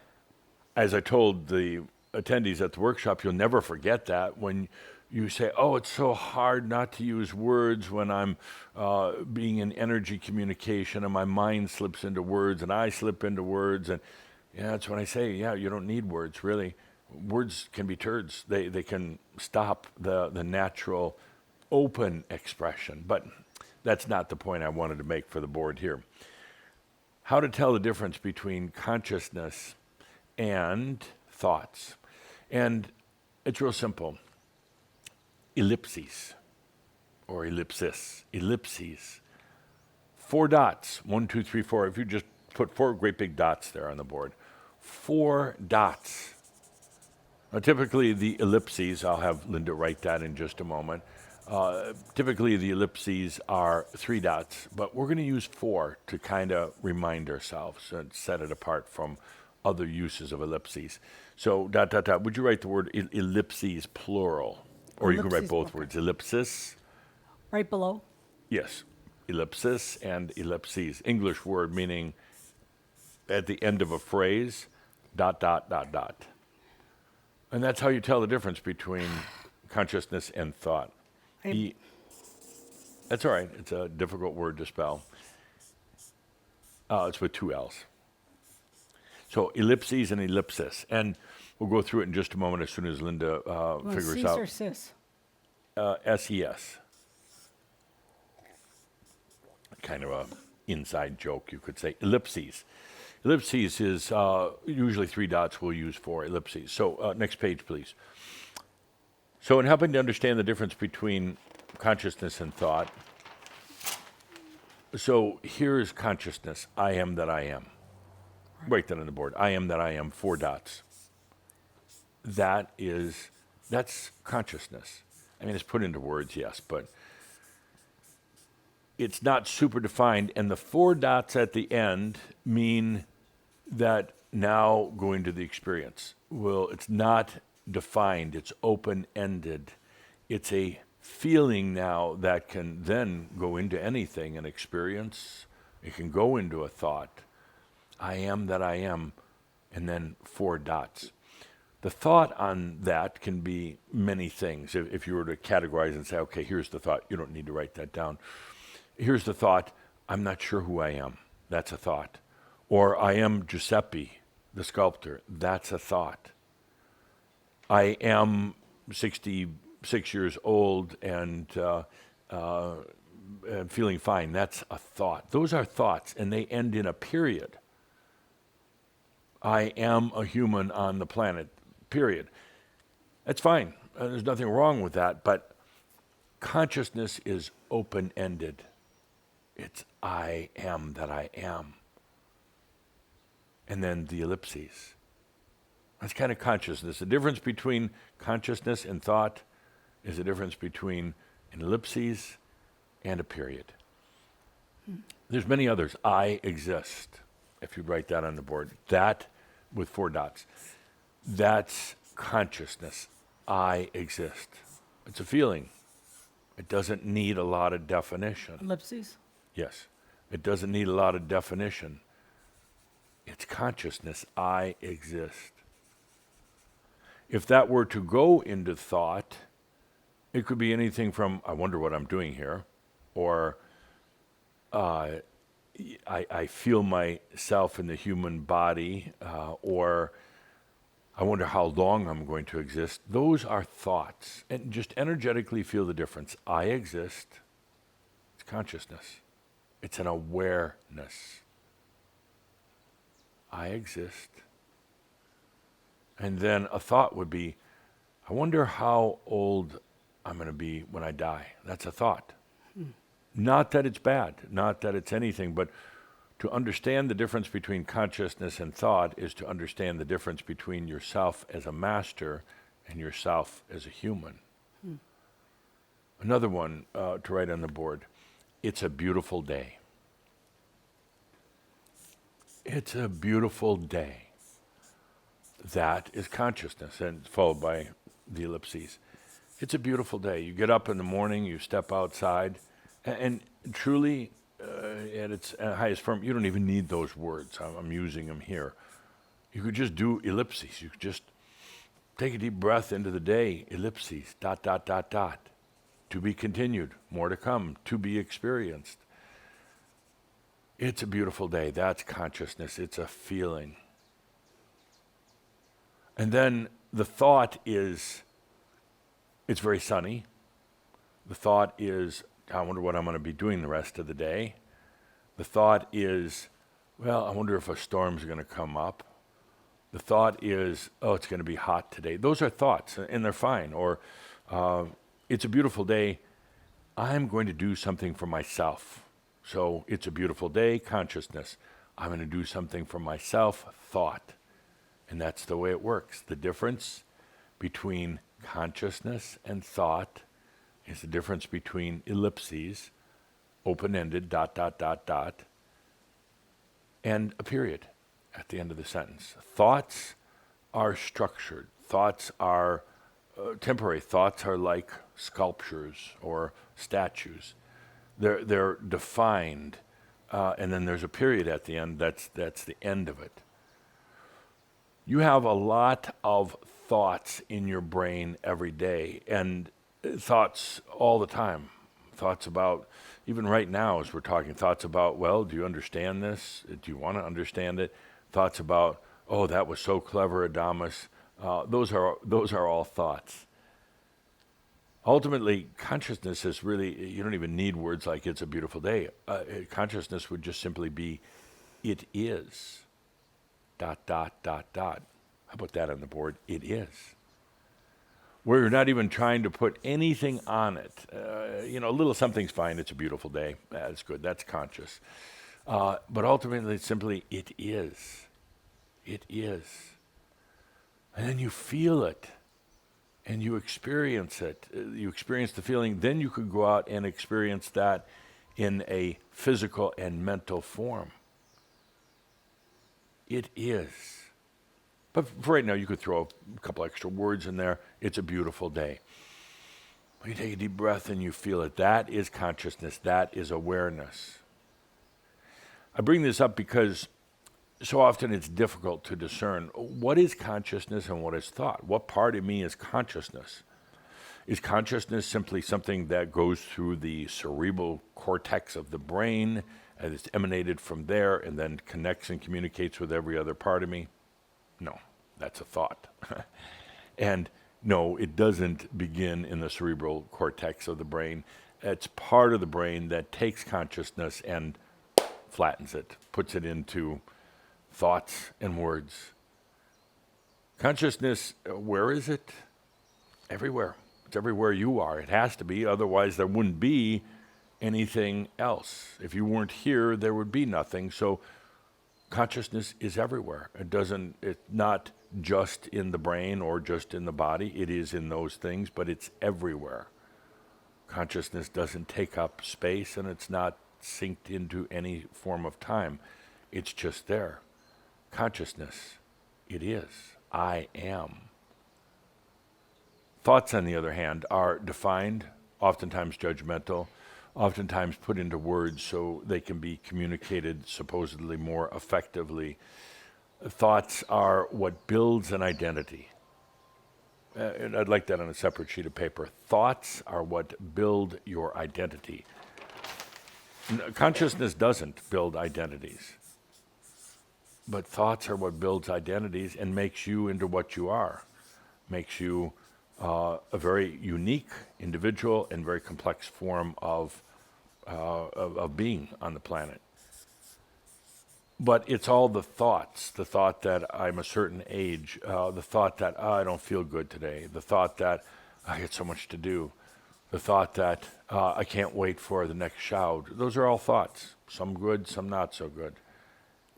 as I told the attendees at the workshop, you'll never forget that when you say, oh, it's so hard not to use words when I'm being in energy communication and my mind slips into words and I slip into words. And yeah, that's when I say, yeah, you don't need words, really. Words can be turds. They can stop the natural open expression. But that's not the point I wanted to make for the board here. How to tell the difference between consciousness and thoughts. And it's real simple. Ellipses or ellipsis. Ellipses. 4 dots. 1, 2, 3, 4. If you just put 4 great big dots there on the board. 4 dots. Now, typically the ellipses, I'll have Linda write that in just a moment. Typically the ellipses are 3 dots, but we're going to use 4 to kind of remind ourselves and set it apart from other uses of ellipses. So, ... Would you write the word ellipses plural? Or you can write Ellipses, both okay. words. Ellipsis, Right below. yes. Ellipsis and ellipses. English word meaning at the end of a phrase, ... And that's how you tell the difference between consciousness and thought. That's all right. It's a difficult word to spell. It's with 2 L's. So ellipses and ellipsis. And we'll go through it in just a moment as soon as Linda figures Cis out. or cis? SES. Kind of a inside joke, you could say. Ellipses. Ellipses is usually 3 dots we'll use for ellipses. So next page, please. So in helping to understand the difference between consciousness and thought, so here is consciousness. I am that I am. Write that on the board. I am that I am, 4 dots. That's consciousness. I mean, it's put into words, yes, but it's not super defined. And the 4 dots at the end mean that now go into the experience. Well, it's not defined. It's open-ended. It's a feeling now that can then go into anything, an experience. It can go into a thought. I am that I am, and then 4 dots. The thought on that can be many things. If you were to categorize and say, okay, here's the thought, you don't need to write that down. Here's the thought, I'm not sure who I am. That's a thought. Or I am Giuseppe, the sculptor. That's a thought. I am 66 years old and feeling fine. That's a thought. Those are thoughts, and they end in a period. I am a human on the planet, period. That's fine. There's nothing wrong with that, but consciousness is open-ended. It's I am that I am. And then the ellipses. That's kind of consciousness. The difference between consciousness and thought is the difference between an ellipses and a period. There's many others. I exist. If you write that on the board. That with 4 dots. That's consciousness. I exist. It's a feeling. It doesn't need a lot of definition. Ellipses? Yes. It doesn't need a lot of definition. It's consciousness. I exist. If that were to go into thought, it could be anything from, I wonder what I'm doing here, or I feel myself in the human body, or I wonder how long I'm going to exist. Those are thoughts. And just energetically feel the difference. I exist. It's consciousness. It's an awareness. I exist. And then a thought would be, I wonder how old I'm going to be when I die. That's a thought. Not that it's bad, not that it's anything, but to understand the difference between consciousness and thought is to understand the difference between yourself as a master and yourself as a human. Another one to write on the board, it's a beautiful day. It's a beautiful day. That is consciousness, and followed by the ellipses. It's a beautiful day. You get up in the morning, you step outside, and truly, at its highest form, you don't even need those words. I'm using them here. You could just do ellipses. You could just take a deep breath into the day, ellipses, ... To be continued, more to come, to be experienced. It's a beautiful day. That's consciousness. It's a feeling. And then the thought is, it's very sunny. The thought is, I wonder what I'm going to be doing the rest of the day. The thought is, well, I wonder if a storm's going to come up. The thought is, oh, it's going to be hot today. Those are thoughts, and they're fine. Or, it's a beautiful day. I'm going to do something for myself. So it's a beautiful day, consciousness. I'm going to do something for myself, thought. And that's the way it works. The difference between consciousness and thought is the difference between ellipses, open-ended, ... and a period at the end of the sentence. Thoughts are structured. Thoughts are temporary. Thoughts are like sculptures or statues. They're defined, and then there's a period at the end. That's the end of it. You have a lot of thoughts in your brain every day, and thoughts all the time. Thoughts about, even right now as we're talking, thoughts about, well, do you understand this? Do you want to understand it? Thoughts about, oh, that was so clever, Adamus. Those are all thoughts. Ultimately, consciousnness is really, you don't even need words like it's a beautiful day. Consciousness would just simply be, it is, ... How about that on the board? It is. Where you're not even trying to put anything on it. A little something's fine, it's a beautiful day. That's good, that's conscious. But ultimately, it's simply, it is. It is. And then you feel it. And you experience it. You experience the feeling. Then you could go out and experience that in a physical and mental form. It is. But for right now, you could throw a couple extra words in there. It's a beautiful day. You take a deep breath and you feel it. That is consciousness. That is awareness. I bring this up because so often it's difficult to discern what is consciousness and what is thought. What part of me is consciousness? Is consciousness simply something that goes through the cerebral cortex of the brain and it's emanated from there and then connects and communicates with every other part of me? No, that's a thought. And no, it doesn't begin in the cerebral cortex of the brain. It's part of the brain that takes consciousness and flattens it, puts it into thoughts and words. Consciousness, where is it? Everywhere. It's everywhere you are. It has to be, otherwise there wouldn't be anything else. If you weren't here, there would be nothing. So consciousness is everywhere. It's not just in the brain or just in the body. It is in those things, but it's everywhere. Consciousness doesn't take up space and it's not synced into any form of time. It's just there. Consciousness, it is. I am. Thoughts, on the other hand, are defined, oftentimes judgmental, oftentimes put into words so they can be communicated supposedly more effectively. Thoughts are what builds an identity. And I'd like that on a separate sheet of paper. Thoughts are what build your identity. Consciousness doesn't build identities. But thoughts are what builds identities and makes you into what you are. Makes you a very unique individual and very complex form of being on the planet. But it's all the thoughts, the thought that I'm a certain age, the thought that I don't feel good today, the thought that I get so much to do, the thought that I can't wait for the next shout. Those are all thoughts, some good, some not so good.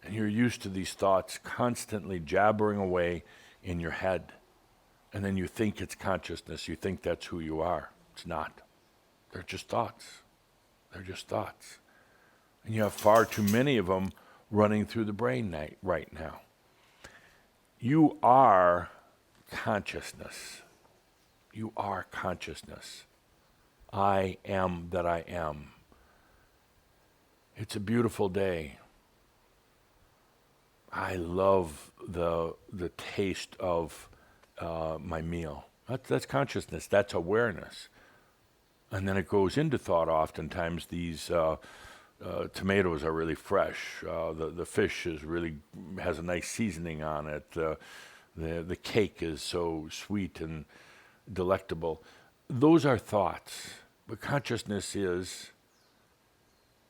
And you're used to these thoughts constantly jabbering away in your head. And then you think it's consciousness, you think that's who you are. It's not. They're just thoughts. They're just thoughts. And you have far too many of them running through the brain right now. You are consciousness. You are consciousness. I am that I am. It's a beautiful day. I love the taste of my meal. That's consciousness. That's awareness. And then it goes into thought. Oftentimes, these tomatoes are really fresh. The fish has a nice seasoning on it. The cake is so sweet and delectable. Those are thoughts. But consciousness is,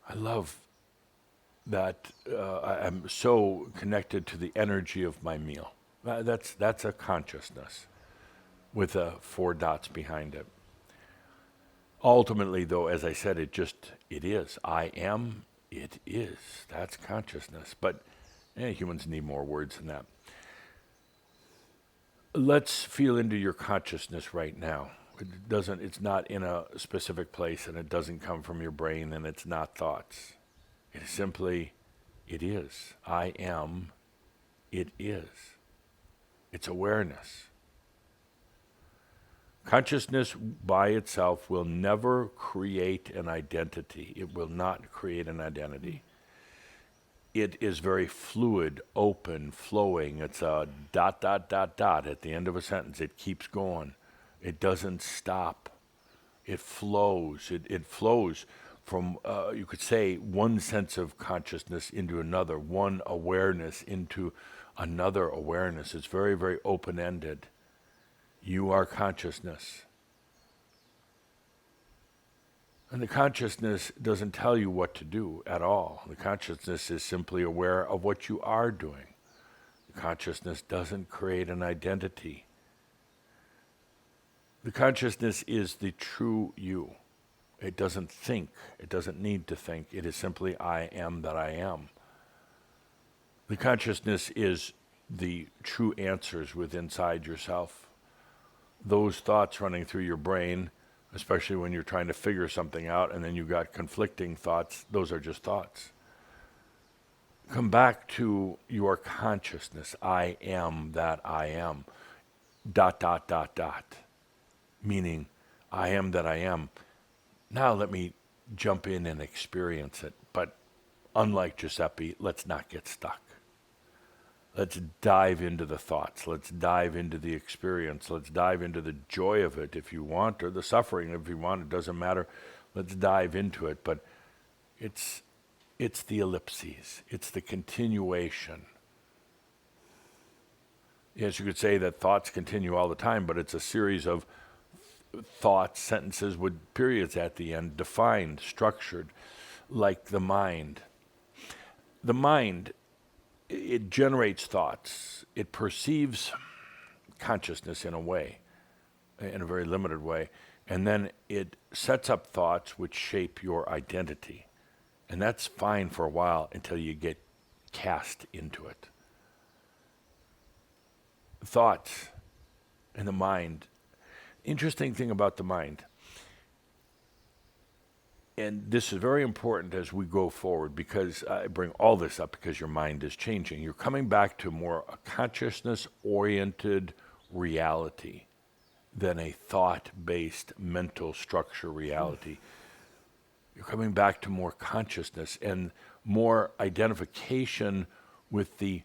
I love that I'm so connected to the energy of my meal. That's a consciousness with 4 dots behind it. Ultimately, though, as I said, it is. I am, it is. That's consciousness. But humans need more words than that. Let's feel into your consciousness right now. It's not in a specific place, and it doesn't come from your brain, and it's not thoughts. It is simply, it is. I am, it is. It's awareness. Consciousness by itself will never create an identity. It will not create an identity. It is very fluid, open, flowing. It's a ... at the end of a sentence. It keeps going. It doesn't stop. It flows. It flows from, you could say, one sense of consciousness into another, one awareness into another awareness. It's very, very open-ended. You are consciousness. And the consciousness doesn't tell you what to do at all. The consciousness is simply aware of what you are doing. The consciousness doesn't create an identity. The consciousness is the true you. It doesn't think. It doesn't need to think. It is simply I am that I am. The consciousness is the true answers within inside yourself. Those thoughts running through your brain, especially when you're trying to figure something out and then you've got conflicting thoughts, those are just thoughts. Come back to your consciousness. I am that I am. ... Meaning, I am that I am. Now let me jump in and experience it. But unlike Giuseppe, let's not get stuck. Let's dive into the thoughts. Let's dive into the experience. Let's dive into the joy of it if you want, or the suffering if you want. It doesn't matter. Let's dive into it. But it's the ellipses. It's the continuation. Yes, you could say that thoughts continue all the time, but it's a series of thoughts, sentences with periods at the end, defined, structured, like the mind. The mind, it generates thoughts. It perceives consciousness in a way, in a very limited way, and then it sets up thoughts which shape your identity. And that's fine for a while until you get cast into it. Thoughts and the mind. Interesting thing about the mind, and this is very important as we go forward, because I bring all this up because your mind is changing. You're coming back to more a consciousness-oriented reality than a thought-based mental structure reality. You're coming back to more consciousness and more identification with the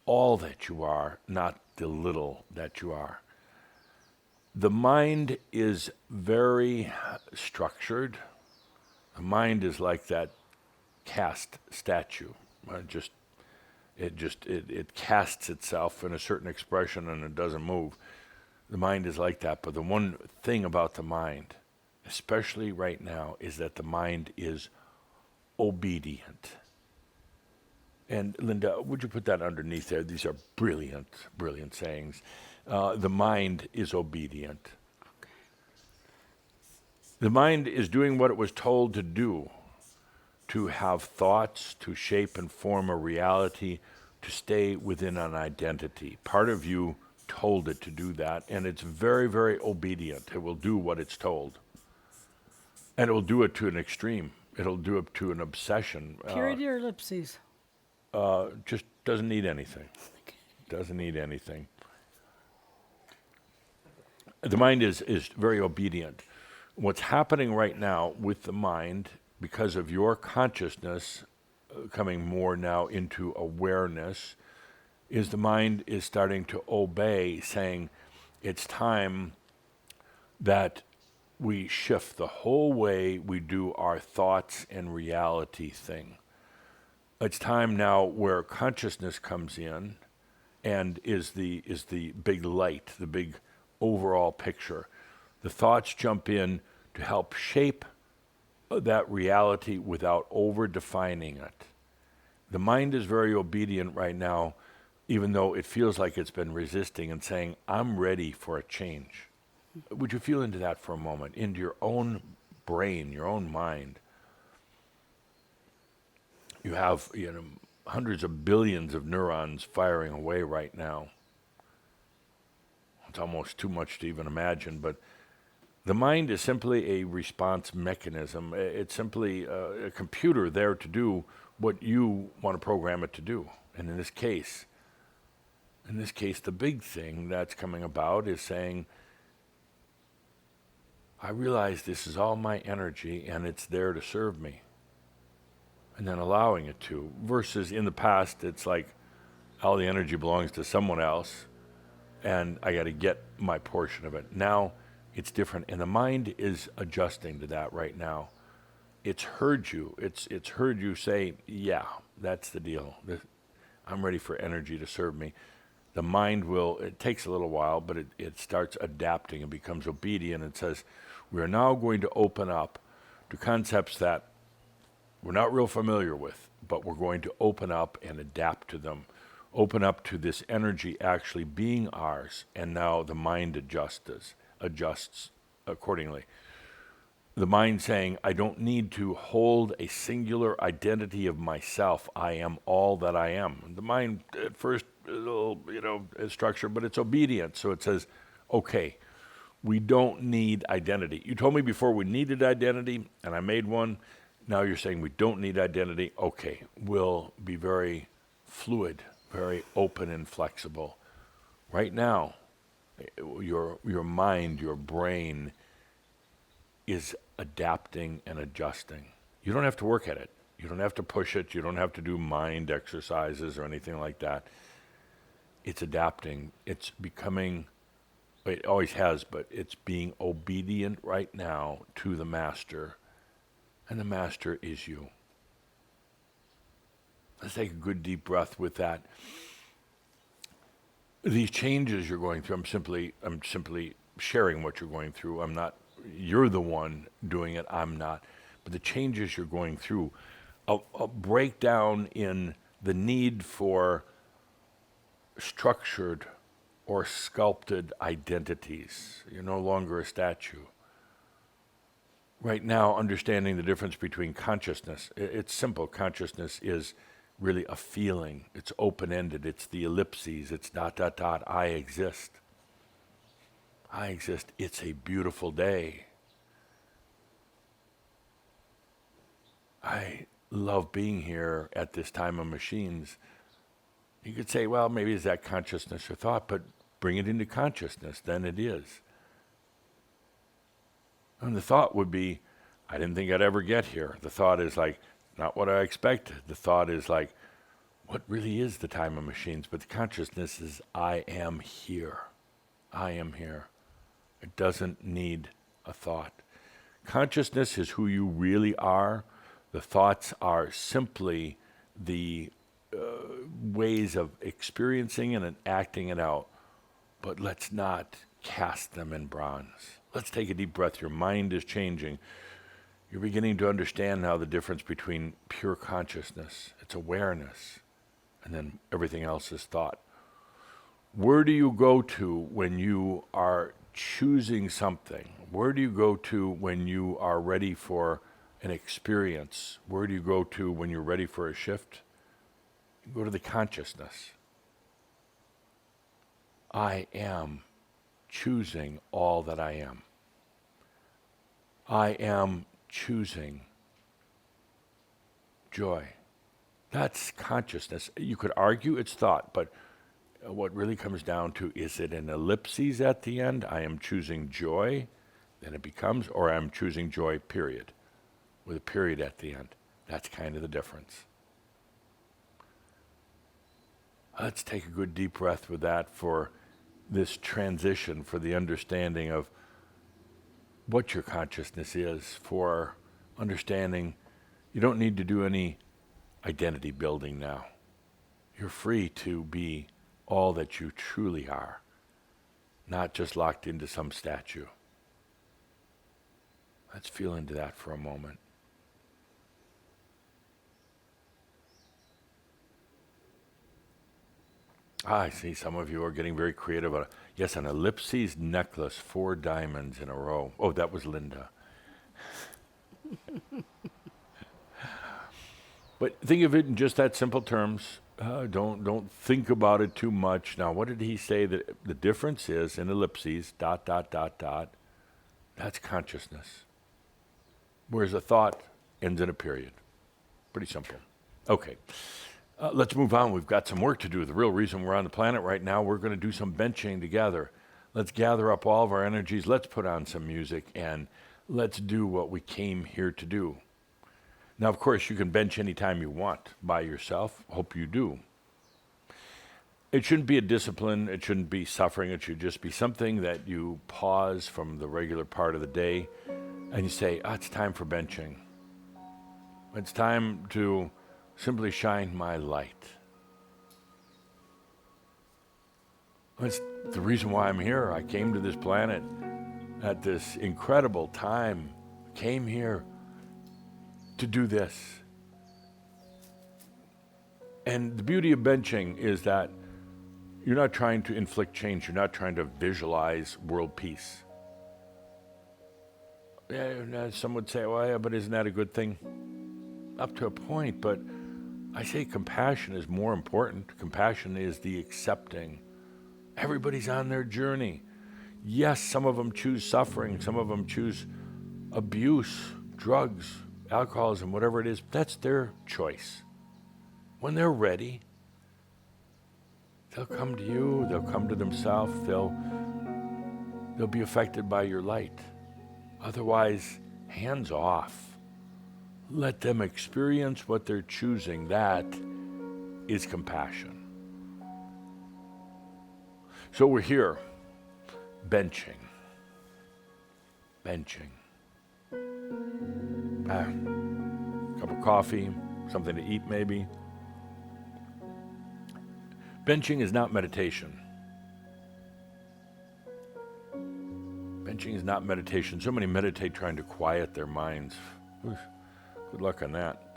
all that you are, not the little that you are. The mind is very structured. The mind is like that cast statue. It casts itself in a certain expression and it doesn't move. The mind is like that. But the one thing about the mind, especially right now, is that the mind is obedient. And Linda, would you put that underneath there? These are brilliant, brilliant sayings. The mind is obedient. Okay. The mind is doing what it was told to do, to have thoughts, to shape and form a reality, to stay within an identity. Part of you told it to do that, and it's very, very obedient. It will do what it's told. And it will do it to an extreme. it'll do it to an obsession. Period or ellipses? Just doesn't need anything. Doesn't need anything. The mind is very obedient. What's happening right now with the mind, because of your consciousness coming more now into awareness, is the mind is starting to obey, saying it's time that we shift the whole way we do our thoughts and reality thing. It's time now where consciousness comes in and is the big light, the big overall picture. The thoughts jump in to help shape that reality without over-defining it. The mind is very obedient right now, even though it feels like it's been resisting and saying, I'm ready for a change. Would you feel into that for a moment, into your own brain, your own mind? You have, hundreds of billions of neurons firing away right now. It's almost too much to even imagine, but the mind is simply a response mechanism. It's simply a computer there to do what you want to program it to do. And in this case, the big thing that's coming about is saying, I realize this is all my energy and it's there to serve me. And then allowing it to, versus in the past, it's like all the energy belongs to someone else and I got to get my portion of it. Now it's different, and the mind is adjusting to that right now. It's heard you. It's heard you say, yeah, that's the deal. I'm ready for energy to serve me. The mind will, it takes a little while, but it starts adapting and becomes obedient and says, we are now going to open up to concepts that we're not real familiar with, but we're going to open up and adapt to them. Open up to this energy actually being ours, and now the mind adjusts accordingly. The mind saying, I don't need to hold a singular identity of myself. I am all that I am. The mind at first, a little, structure, but it's obedient. So it says, okay, we don't need identity. You told me before we needed identity, and I made one. Now you're saying we don't need identity. Okay, we'll be very fluid, very open and flexible. Right now, your mind, your brain is adapting and adjusting. You don't have to work at it. You don't have to push it. You don't have to do mind exercises or anything like that. It's adapting. It's becoming, it always has, but it's being obedient right now to the master. And the master is you. Let's take a good deep breath with that. These changes you're going through, I'm simply sharing what you're going through. You're the one doing it, I'm not. But the changes you're going through, a breakdown in the need for structured or sculpted identities. You're no longer a statue. Right now, understanding the difference between consciousness, it's simple. Consciousness is really a feeling. It's open-ended. It's the ellipses. It's ... I exist. I exist. It's a beautiful day. I love being here at this time of machines. You could say, well, maybe it's that consciousness or thought, but bring it into consciousness, then it is. And the thought would be, I didn't think I'd ever get here. The thought is like, not what I expected. The thought is like, what really is the time of machines? But the consciousness is, I am here. I am here. It doesn't need a thought. Consciousness is who you really are. The thoughts are simply the ways of experiencing and acting it out. But let's not cast them in bronze. Let's take a deep breath. Your mind is changing. You're beginning to understand now the difference between pure consciousness, it's awareness, and then everything else is thought. Where do you go to when you are choosing something? Where do you go to when you are ready for an experience? Where do you go to when you're ready for a shift? You go to the consciousness. I am choosing all that I am. I am choosing joy. That's consciousness. You could argue it's thought, but what really comes down to, is it an ellipses at the end? I am choosing joy, then it becomes, or I'm choosing joy, period, with a period at the end. That's kind of the difference. Let's take a good deep breath with that for this transition, for the understanding of what your consciousness is, for understanding you don't need to do any identity building now. You're free to be all that you truly are, not just locked into some statue. Let's feel into that for a moment. I see some of you are getting very creative. Yes, an ellipses necklace, 4 diamonds in a row. Oh, that was Linda. But think of it in just that simple terms. Don't think about it too much. Now, what did he say that the difference is in ellipses, ... That's consciousness. Whereas a thought ends in a period. Pretty simple. Okay. Let's move on. We've got some work to do. The real reason we're on the planet right now, we're going to do some benching together. Let's gather up all of our energies. Let's put on some music, and let's do what we came here to do. Now, of course, you can bench anytime you want by yourself. Hope you do. It shouldn't be a discipline. It shouldn't be suffering. It should just be something that you pause from the regular part of the day, and you say, it's time for benching. It's time to simply shine my light. That's the reason why I'm here. I came to this planet at this incredible time. Came here to do this. And the beauty of benching is that you're not trying to inflict change. You're not trying to visualize world peace. Yeah, some would say, well, yeah, but isn't that a good thing? Up to a point, but I say compassion is more important. Compassion is the accepting. Everybody's on their journey. Yes, some of them choose suffering. Some of them choose abuse, drugs, alcoholism, whatever it is. That's their choice. When they're ready, they'll come to you. They'll come to themselves. They'll be affected by your light. Otherwise, hands off. Let them experience what they're choosing. That is compassion. So we're here, benching. Cup of coffee, something to eat maybe. Benching is not meditation. Benching is not meditation. So many meditate trying to quiet their minds. Oof. Good luck on that.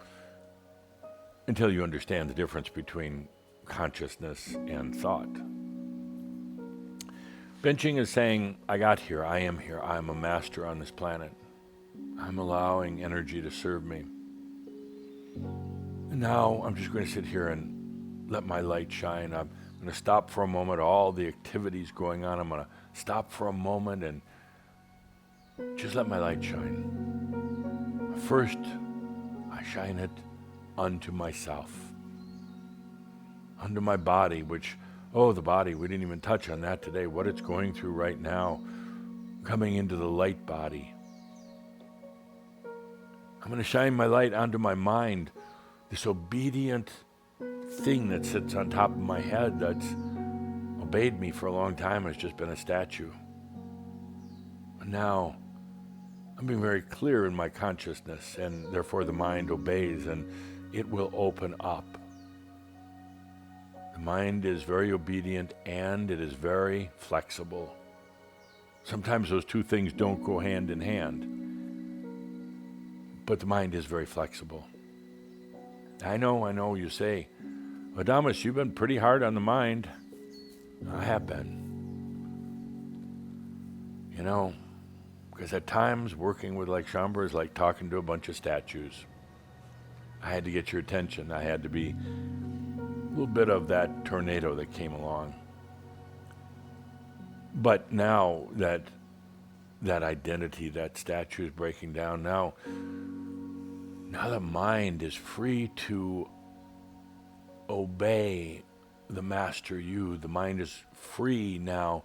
Until you understand the difference between consciousness and thought. Benching is saying, I got here, I am here, I am a master on this planet. I'm allowing energy to serve me. And now I'm just going to sit here and let my light shine. I'm going to stop for a moment, all the activities going on. I'm going to stop for a moment and just let my light shine. First, I shine it unto myself, unto my body, which, the body, we didn't even touch on that today, what it's going through right now, coming into the light body. I'm going to shine my light onto my mind, this obedient thing that sits on top of my head that's obeyed me for a long time, has just been a statue. And now, I'm being very clear in my consciousness, and therefore the mind obeys, and it will open up. The mind is very obedient, and it is very flexible. Sometimes those two things don't go hand in hand, but the mind is very flexible. I know, you say, Adamus, you've been pretty hard on the mind. I have been. Because at times working with like Shaumbra is like talking to a bunch of statues. I had to get your attention. I had to be a little bit of that tornado that came along. But now that identity, that statue is breaking down, now Now the mind is free to obey the master you. The mind is free now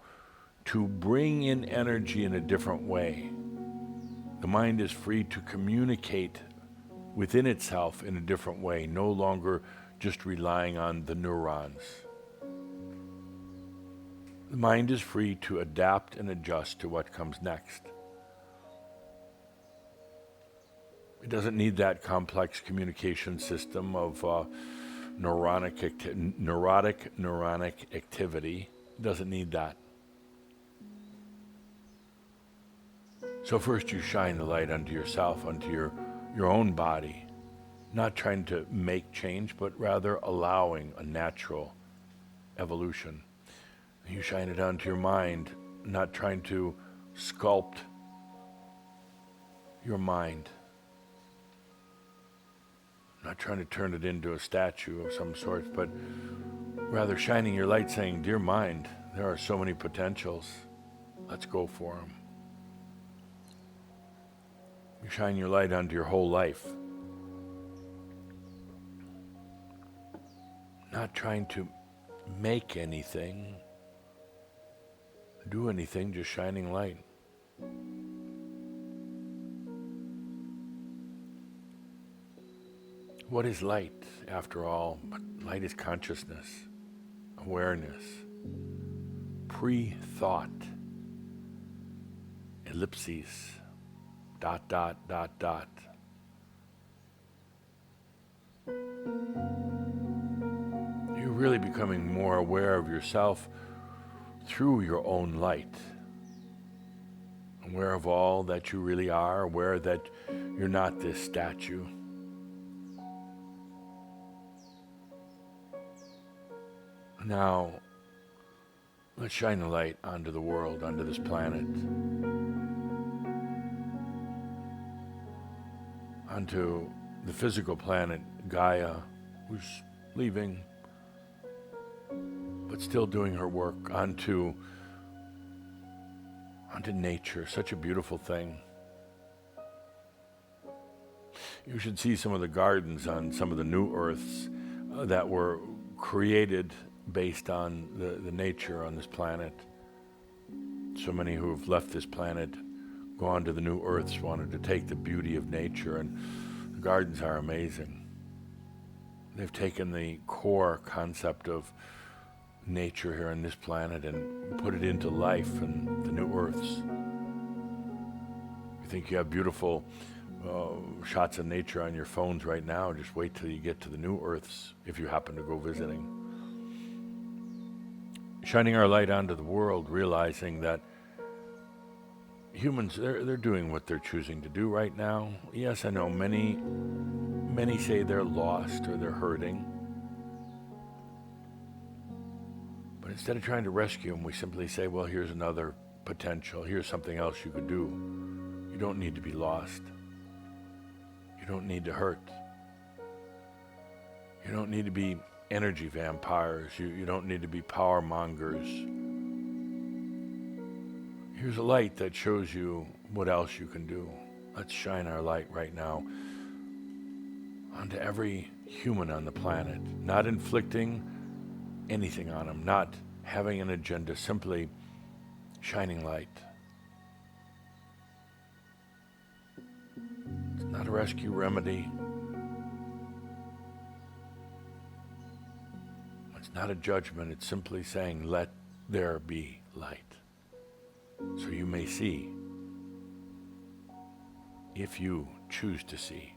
to bring in energy in a different way. The mind is free to communicate within itself in a different way, no longer just relying on the neurons. The mind is free to adapt and adjust to what comes next. It doesn't need that complex communication system of neurotic activity. It doesn't need that. So first you shine the light unto yourself, unto your own body, not trying to make change, but rather allowing a natural evolution. You shine it onto your mind, not trying to sculpt your mind, not trying to turn it into a statue of some sort, but rather shining your light saying, dear mind, there are so many potentials. Let's go for them. You shine your light onto your whole life. Not trying to make anything, do anything, just shining light. What is light, after all? But light is consciousness, awareness, pre-thought, ellipses, ... You're really becoming more aware of yourself through your own light. Aware of all that you really are, aware that you're not this statue. Now, let's shine the light onto the world, onto this planet, onto the physical planet, Gaia, who's leaving, but still doing her work, onto nature, such a beautiful thing. You should see some of the gardens on some of the new Earths that were created based on the nature on this planet. So many who have left this planet, gone to the new Earths, wanted to take the beauty of nature, and the gardens are amazing. They've taken the core concept of nature here on this planet and put it into life in the new Earths. You think you have beautiful shots of nature on your phones right now, just wait till you get to the new Earths if you happen to go visiting. Shining our light onto the world, realizing that humans, they're doing what they're choosing to do right now. Yes, I know many say they're lost or they're hurting. But instead of trying to rescue them, we simply say, well, here's another potential. Here's something else you could do. You don't need to be lost. You don't need to hurt. You don't need to be energy vampires. You don't need to be power mongers. Here's a light that shows you what else you can do. Let's shine our light right now onto every human on the planet, not inflicting anything on them, not having an agenda, simply shining light. It's not a rescue remedy. It's not a judgment. It's simply saying, let there be light, so you may see, if you choose to see.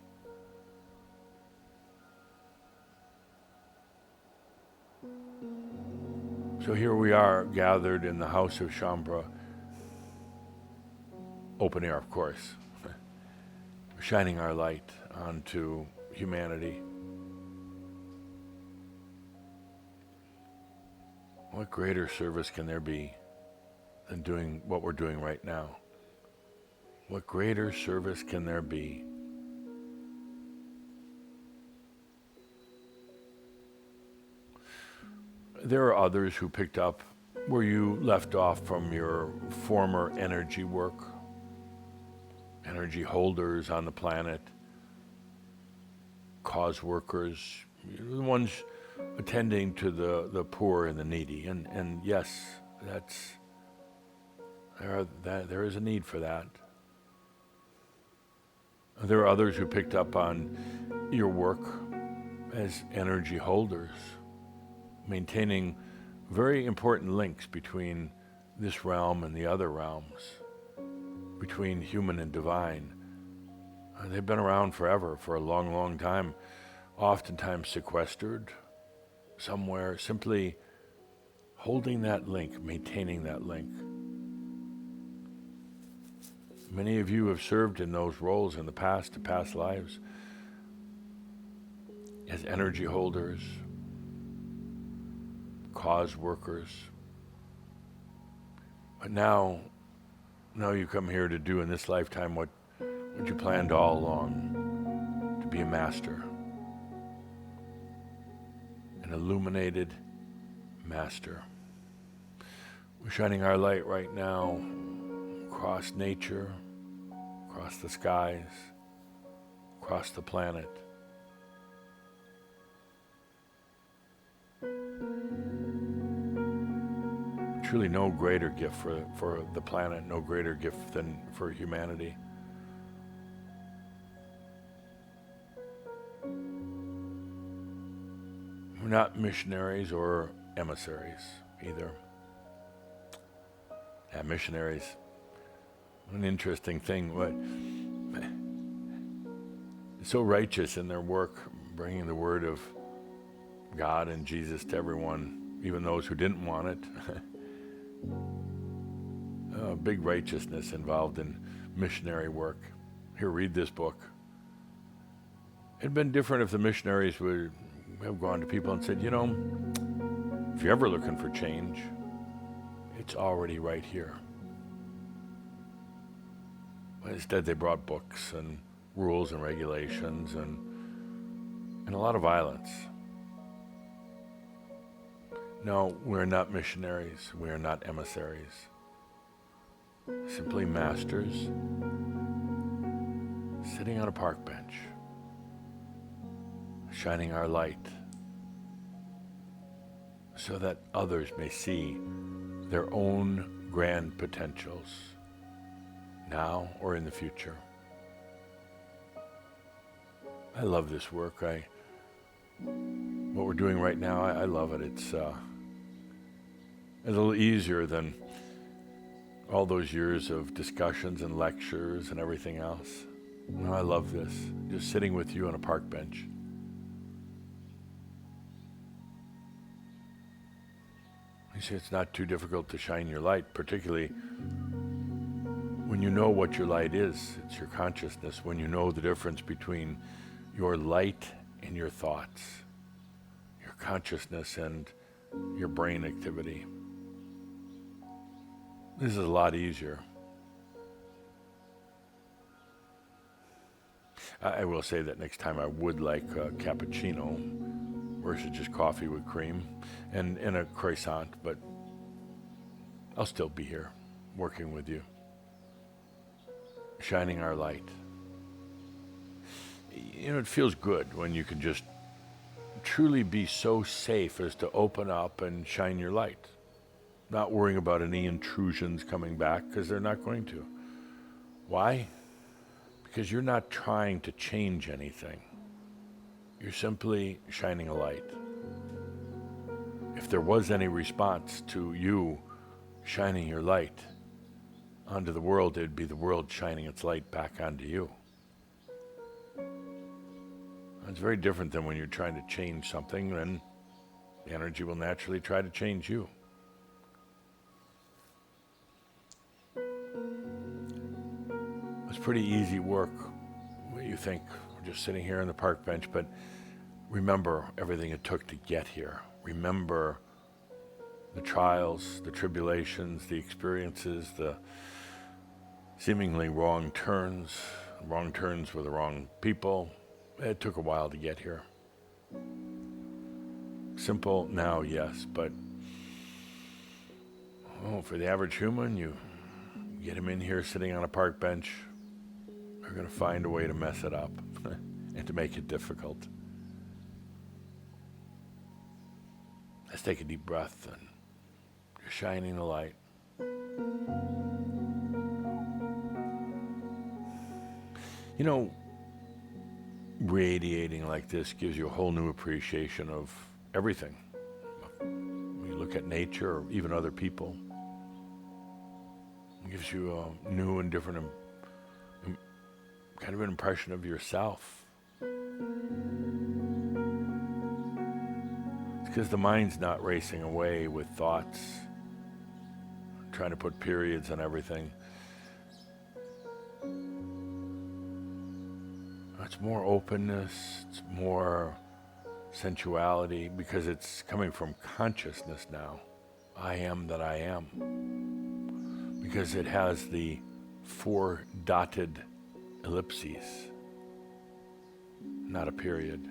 So here we are, gathered in the house of Shaumbra, open air, of course, shining our light onto humanity. What greater service can there be than doing what we're doing right now? What greater service can there be? There are others who picked up where you left off from your former energy work, energy holders on the planet. cause workers, the ones attending to the poor and the needy. And yes, there is a need for that. There are others who picked up on your work as energy holders, maintaining very important links between this realm and the other realms, between human and divine. They've been around forever, for a long, long time, oftentimes sequestered somewhere, simply holding that link, maintaining that link. Many of you have served in those roles in the past lives, as energy holders, cause workers. But now you come here to do in this lifetime what you planned all along, to be a master, an illuminated master. We're shining our light right now across nature, across the skies, across the planet. Truly no greater gift for the planet, no greater gift than for humanity. We're not missionaries or emissaries either. Yeah, missionaries. An interesting thing. So righteous in their work, bringing the word of God and Jesus to everyone, even those who didn't want it. Big righteousness involved in missionary work. Here, read this book. It'd been different if the missionaries would have gone to people and said, if you're ever looking for change, it's already right here. But instead, they brought books and rules and regulations and a lot of violence. No, we're not missionaries. We are not emissaries. Simply masters sitting on a park bench, shining our light so that others may see their own grand potentials now or in the future. I love this work. What we're doing right now, I love it. It's a little easier than all those years of discussions and lectures and everything else. No, I love this. Just sitting with you on a park bench. You see, it's not too difficult to shine your light, particularly when you know what your light is. It's your consciousness. When you know the difference between your light and your thoughts, your consciousness and your brain activity. This is a lot easier. I will say that next time I would like a cappuccino versus just coffee with cream and a croissant, but I'll still be here working with you, shining our light. It feels good when you can just truly be so safe as to open up and shine your light, not worrying about any intrusions coming back, because they're not going to. Why? Because you're not trying to change anything. You're simply shining a light. If there was any response to you shining your light onto the world, it'd be the world shining its light back onto you. It's very different than when you're trying to change something, then the energy will naturally try to change you. It's pretty easy work, what you think, we're just sitting here on the park bench, but remember everything it took to get here. Remember the trials, the tribulations, the experiences, the seemingly wrong turns with the wrong people. It took a while to get here. Simple now, yes, but for the average human, you get him in here sitting on a park bench, they're going to find a way to mess it up and to make it difficult. Let's take a deep breath and you're shining the light. You know, radiating like this gives you a whole new appreciation of everything. When you look at nature or even other people, it gives you a new and different kind of an impression of yourself. It's because the mind's not racing away with thoughts, trying to put periods on everything. It's more openness, it's more sensuality, because it's coming from consciousness now. I am that I am. Because it has the 4 dotted ellipses, not a period.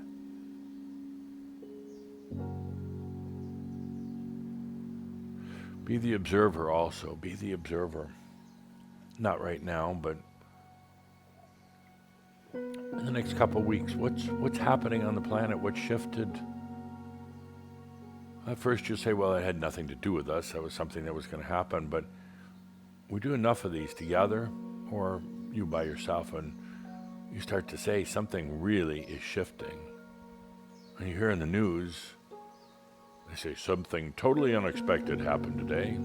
Be the observer also. Be the observer. Not right now, but in the next couple of weeks, what's happening on the planet? What shifted? At first you say, well, it had nothing to do with us. That was something that was going to happen. But we do enough of these together, or you by yourself, and you start to say something really is shifting. And you hear in the news, they say something totally unexpected happened today.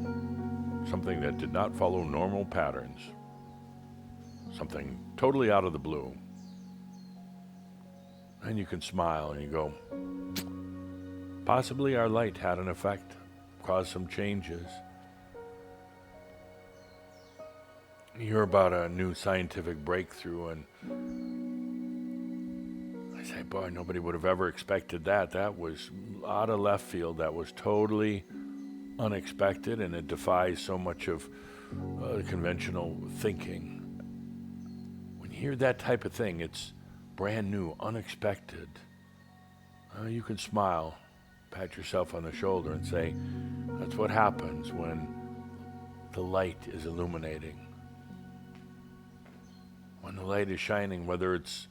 Something that did not follow normal patterns. Something totally out of the blue. And you can smile and you go, possibly our light had an effect, caused some changes. You hear about a new scientific breakthrough, and I say, boy, nobody would have ever expected that. That was out of left field. That was totally unexpected, and it defies so much of conventional thinking. When you hear that type of thing, it's brand new, unexpected. You can smile, pat yourself on the shoulder and say, that's what happens when the light is illuminating. When the light is shining, whether it's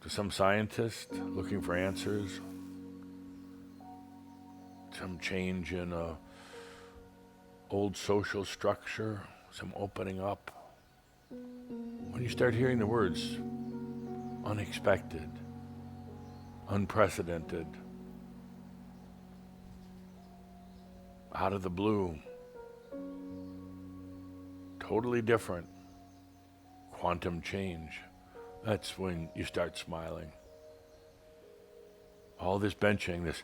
to some scientist looking for answers, some change in a old social structure, some opening up. When you start hearing the words unexpected, unprecedented, out of the blue, totally different, quantum change, that's when you start smiling. All this benching, this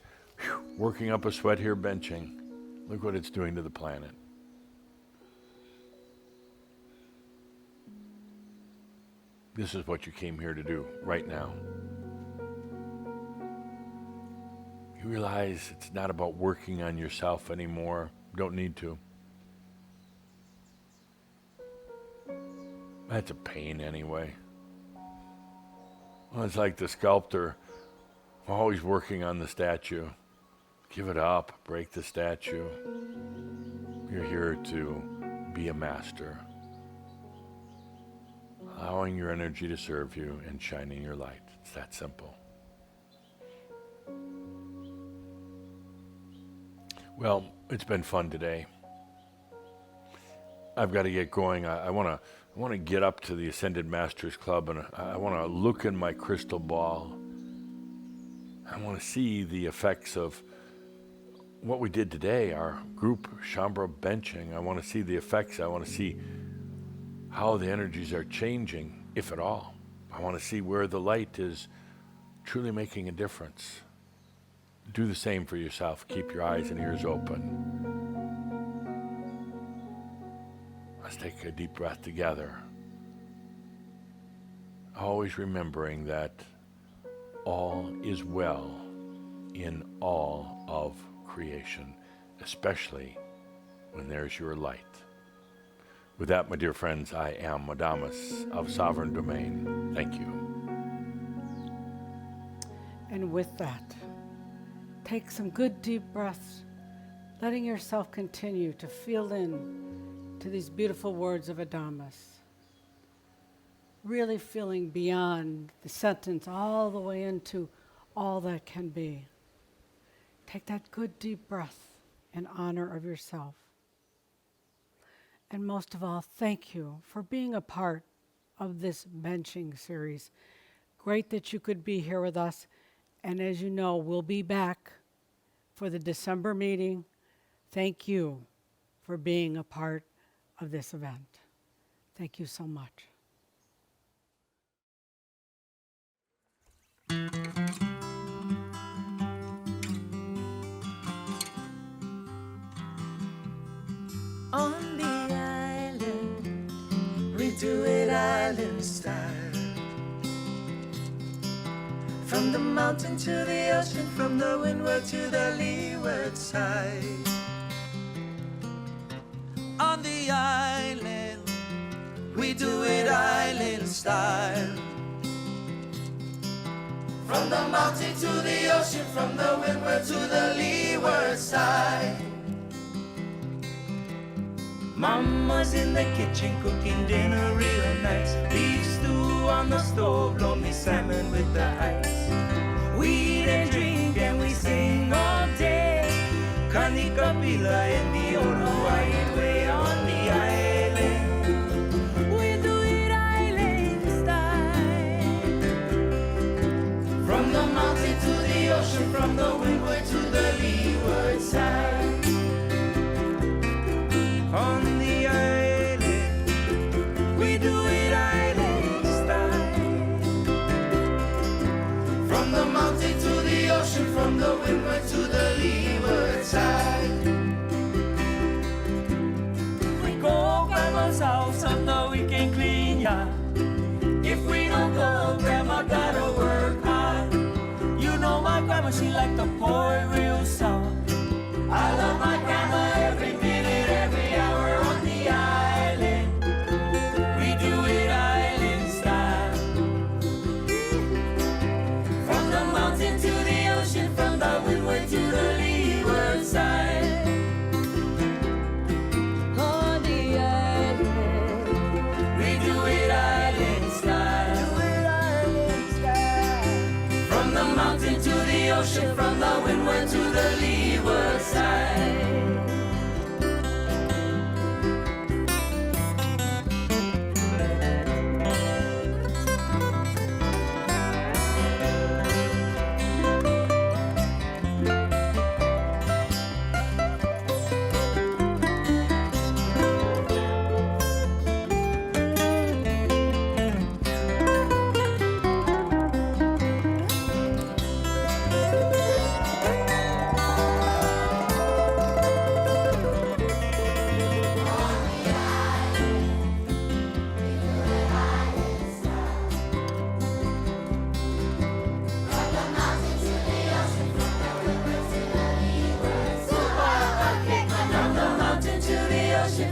working up a sweat here, benching, look what it's doing to the planet. This is what you came here to do right now. You realize it's not about working on yourself anymore. Don't need to. That's a pain anyway. Well, it's like the sculptor always working on the statue. Give it up, break the statue. You're here to be a master. Allowing your energy to serve you and shining your light. It's that simple. Well, it's been fun today. I've got to get going. I want to get up to the Ascended Masters Club, and I want to look in my crystal ball. I want to see the effects of what we did today, our group Shaumbra benching. I want to see the effects. I want to see how the energies are changing, if at all. I want to see where the light is truly making a difference. Do the same for yourself. Keep your eyes and ears open. Let's take a deep breath together. Always remembering that all is well in all of creation, especially when there's your light. With that, my dear friends, I am Adamus of Sovereign Domain. Thank you. And with that, take some good deep breaths, letting yourself continue to feel in to these beautiful words of Adamus. Really feeling beyond the sentence all the way into all that can be. Take that good deep breath in honor of yourself. And most of all, thank you for being a part of this benching series. Great that you could be here with us. And as you know, we'll be back for the December meeting. Thank you for being a part of this event. Thank you so much. On the island, we do it island style. From the mountain to the ocean, from the windward to the leeward side. On the island, we do it island style. From the mountain to the ocean, from the windward to the leeward side. Mama's in the kitchen cooking dinner real nice. Beef stew on the stove, loamy salmon with the ice. We eat and drink and we sing all day. Kani Kapila in the old Hawaiian way on the island. We do it island style. From the mountain to the ocean, from the windward to the leeward side. On the island, we do it island style. From the mountain to the ocean, from the windward to the leeward side. We go grandma's house on the weekend clean, yeah. If we don't go, grandma gotta work hard. You know my grandma, she like to pour it real sour. I love my grandma every minute, every hour on the island. We do it island style. From the mountain to the ocean, from the windward to the leeward side. On the island, we do it island style. Do it island style. From the mountain to the ocean, from the windward to the leeward side.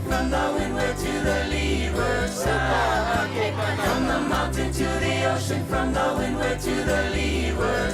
From the windward to the leeward side. From the mountain to the ocean, from the windward to the leeward